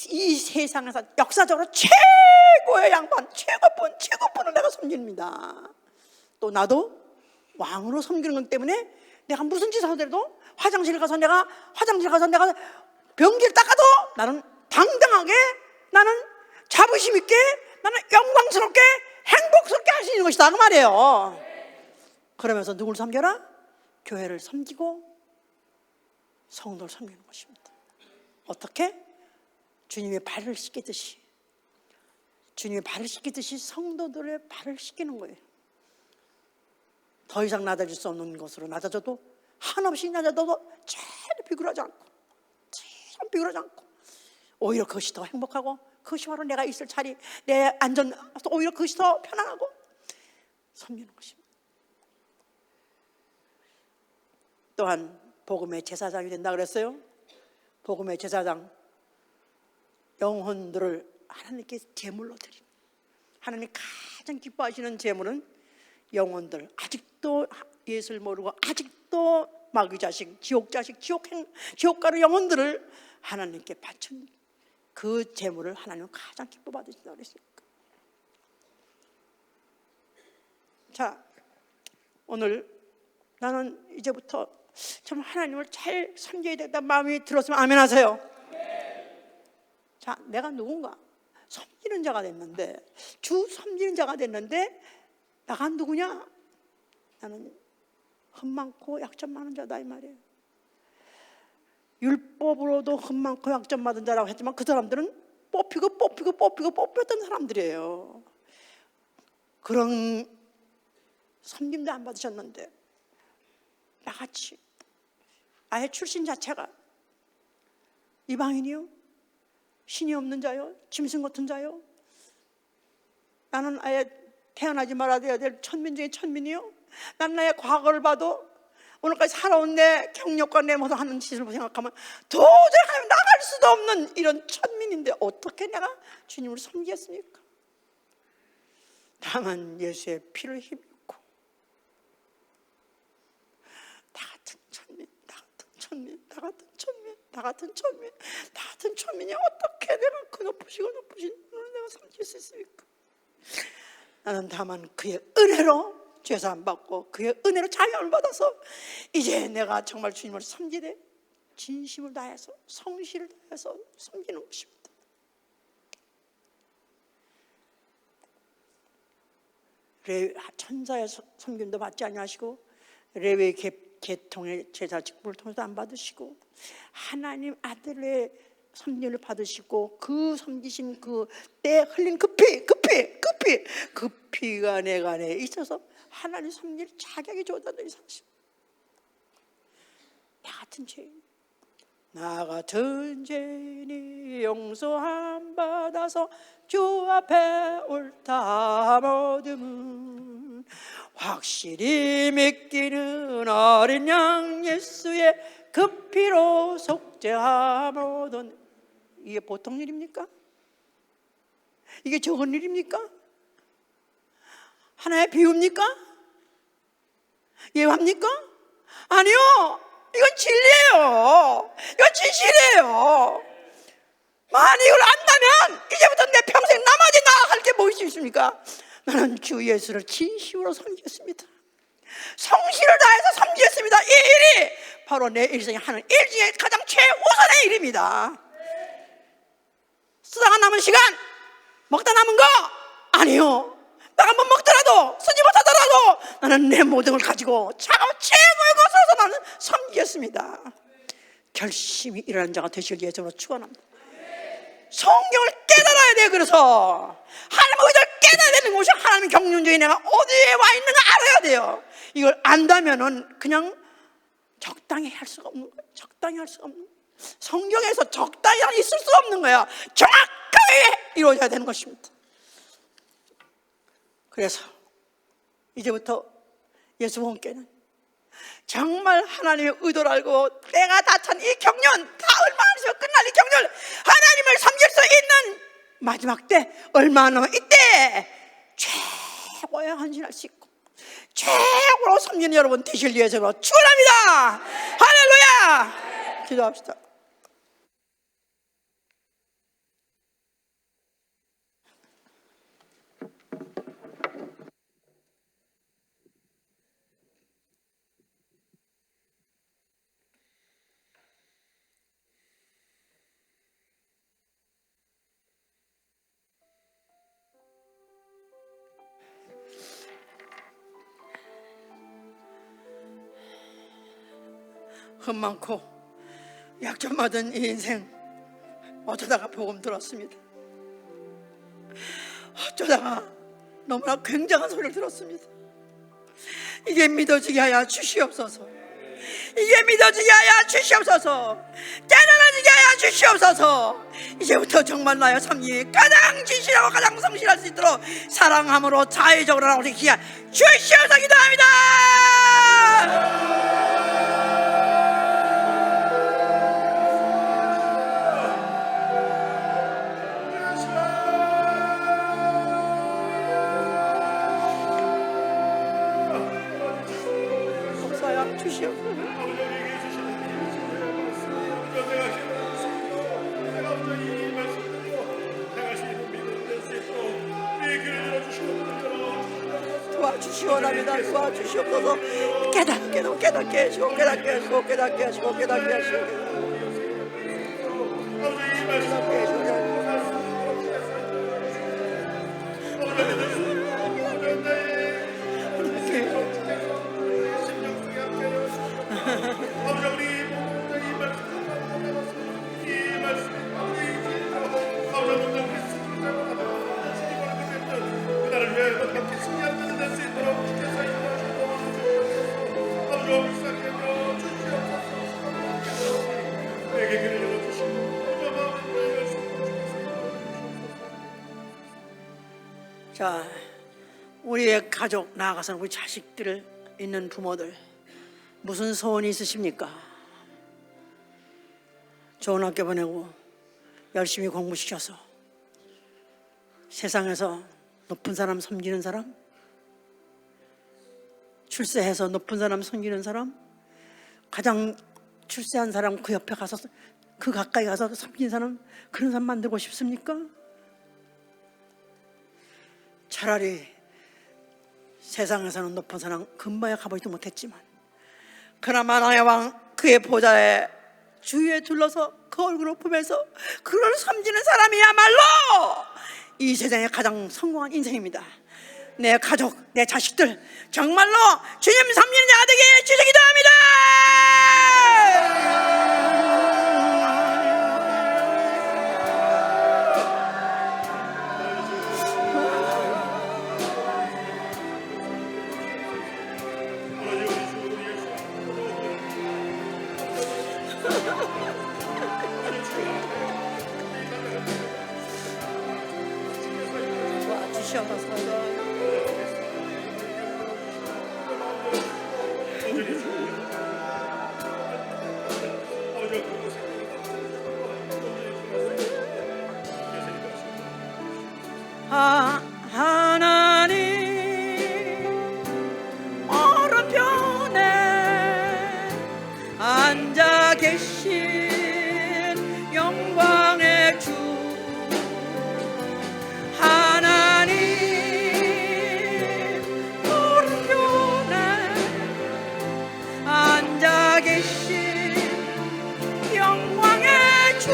이 세상에서 역사적으로 최고의 양반, 최고분을 내가 섬깁니다. 또 나도 왕으로 섬기는 것 때문에 내가 무슨 짓을 하더라도 화장실 가서 내가 변기를 닦아도 나는 당당하게, 나는 자부심 있게, 나는 영광스럽게 행복스럽게 할 수 있는 것이다 그 말이에요. 그러면서 누구를 섬겨라? 교회를 섬기고 성도를 섬기는 것입니다. 어떻게? 주님의 발을 씻기듯이 성도들의 발을 씻기는 거예요. 더 이상 낮아질 수 없는 것으로 낮아져도 한없이 낮아져도 전혀 비굴하지 않고 오히려 그것이 더 행복하고 그것이 바로 내가 있을 자리, 내 안전, 오히려 그것이 더 편안하고 섬기는 것입니다. 또한 복음의 제사장이 된다 그랬어요. 복음의 제사장, 영혼들을 하나님께 제물로 드립니다. 하나님 가장 기뻐하시는 제물은 영혼들, 아직도 예수를 모르고 아직도 마귀 자식, 지옥 자식, 지옥 가는 영혼들을 하나님께 바친 그 제물을 하나님은 가장 기뻐 받으신다고 그랬으니까. 자, 오늘 나는 이제부터 참 하나님을 잘 섬겨야 되겠다 마음이 들었으면 아멘 하세요. 자, 내가 누군가 섬기는 자가 됐는데, 주 섬기는 자가 됐는데 나가 누구냐? 나는 흠 많고 약점 많은 자다 이 말이에요. 율법으로도 흠 많고 약점 많은 자라고 했지만 그 사람들은 뽑혔던 사람들이에요. 그런 섬김도 안 받으셨는데 나같이 아예 출신 자체가 이방인이요, 신이 없는 자요, 짐승 같은 자요, 나는 아예 태어나지 말아야 될 천민 중에 천민이요, 난 나의 과거를 봐도 오늘까지 살아온 내 경력과 내 모든 하는 짓을 생각하면 도저히 하나님 나갈 수도 없는 이런 천민인데 어떻게 내가 주님을 섬기겠습니까? 다만 예수의 피를 힘입고 나 같은 천민, 나 같은 천민, 나 같은 천민, 나 같은 천민, 나 같은 천민이 어떻게 내가 그 높으시고 높으신 분을 내가 섬길 수 있습니까? 나는 다만 그의 은혜로 죄사함 받고 그의 은혜로 자유함을 받아서 이제 내가 정말 주님을 섬기되 진심을 다해서 성실을 다해서 섬기는 것입니다. 천사의 섬김도 받지 아니하시고 레위 계통의 제사 직분을 통해서 안 받으시고 하나님 아들의 섬김을 받으시고 그 섬기신 그 때 흘린 그 피가 내 안에 있어서 하나님 섬길 자격이 주어졌다는 사실. 나 같은 죄인이 용서함 받아서 주 앞에 옳다 모듬은 확실히 믿기는 어린 양 예수의 그 피로 속죄하모든. 이게 보통 일입니까? 이게 적은 일입니까? 하나의 비유입니까? 예화입니까? 아니요, 이건 진리예요. 이건 진실이에요. 만약 이걸 안다면 이제부터 내 평생 나머지 나아갈 게 무엇이 있습니까? 나는 주 예수를 진심으로 섬기겠습니다. 성실을 다해서 섬기겠습니다. 이 일이 바로 내 일생에 하는 일 중에 가장 최우선의 일입니다. 쓰다가 남은 시간, 먹다 남은 거 아니요. 내가 한번 먹더라도 쓰지 못하더라도 나는 내 모든 걸 가지고 차가운 최고의 것으로서 나는 섬기겠습니다. 결심이 일어나는 자가 되시길 예정으로 축원합니다. 성경을 깨달아야 돼요. 그래서 하나님의 의도를 깨달아야 되는 것이 하나님의 경륜적인 내가 어디에 와 있는가 알아야 돼요. 이걸 안다면은 그냥 적당히 할 수가 없는 거예요. 적당히 할 수가 없는 거예요. 성경에서 적당히 있을 수가 없는 거예요. 정확하게 이루어져야 되는 것입니다. 그래서 이제부터 예수 본께는 정말 하나님의 의도를 알고 내가 다 찬 이 경륜, 다 얼마 안 있으면 끝날 이 경륜, 하나님을 섬길 수 있는 마지막 때 얼마 남아 이때 최고의 헌신할 수 있고 최고로 섬기는 여러분 되실 예정으로 축원합니다. 할렐루야. 기도합시다. 흠 많고 약점 많은 이 인생 어쩌다가 복음 들었습니다. 어쩌다가 너무나 굉장한 소리를 들었습니다. 이게 믿어지게 하여 주시옵소서. 이게 믿어지게 하여 주시옵소서. 깨달아지게 하여 주시옵소서. 이제부터 정말 나의 삶이 가장 진실하고 가장 성실할 수 있도록 사랑함으로 자의적으로 나오게 기하 주시옵소서. 기도합니다. 도와주시오랍니다. 도와주시옵소서. 깨닫게 하시고 깨닫게 하시고 깨닫게 하시고 깨닫게 하시고 깨닫게 하시고 자, 우리의 가족, 나아가서 우리 자식들 있는 부모들 무슨 소원이 있으십니까? 좋은 학교 보내고 열심히 공부시켜서 세상에서 높은 사람 섬기는 사람, 출세해서 높은 사람 섬기는 사람, 가장 출세한 사람 그 옆에 가서 그 가까이 가서 섬기는 사람, 그런 사람 만들고 싶습니까? 차라리 세상에서는 높은 사람 근바에 가보지도 못했지만 그나마 나의 왕 그의 보좌에 주위에 둘러서 그 얼굴을 보면서 그를 섬기는 사람이야말로 이 세상에 가장 성공한 인생입니다. 내 가족, 내 자식들 정말로 주님 섬기는 자 되게 주시기 바랍니다. 하나님 오른편에 앉아 계신 영광의 주 하나님 오른편에 앉아 계신 영광의 주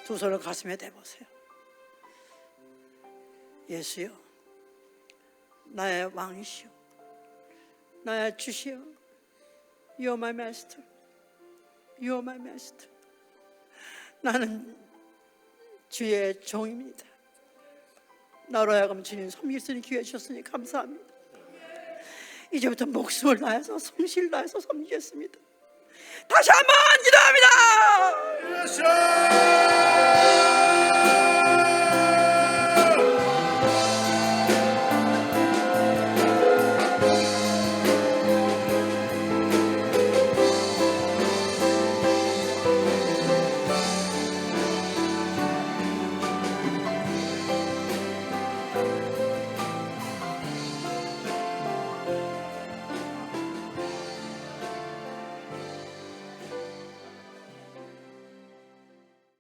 두 손을 가슴에 대보세요. 예수여, 나의 왕이시여, 나의 주시여, You are my master, You are my master. 나는 주의 종입니다. 나로 하여금 주님 섬길 수 있는 기회 주셨으니 감사합니다. 이제부터 목숨을 다해서 성실을 다해서 섬기겠습니다. 다시 한번 기도합니다.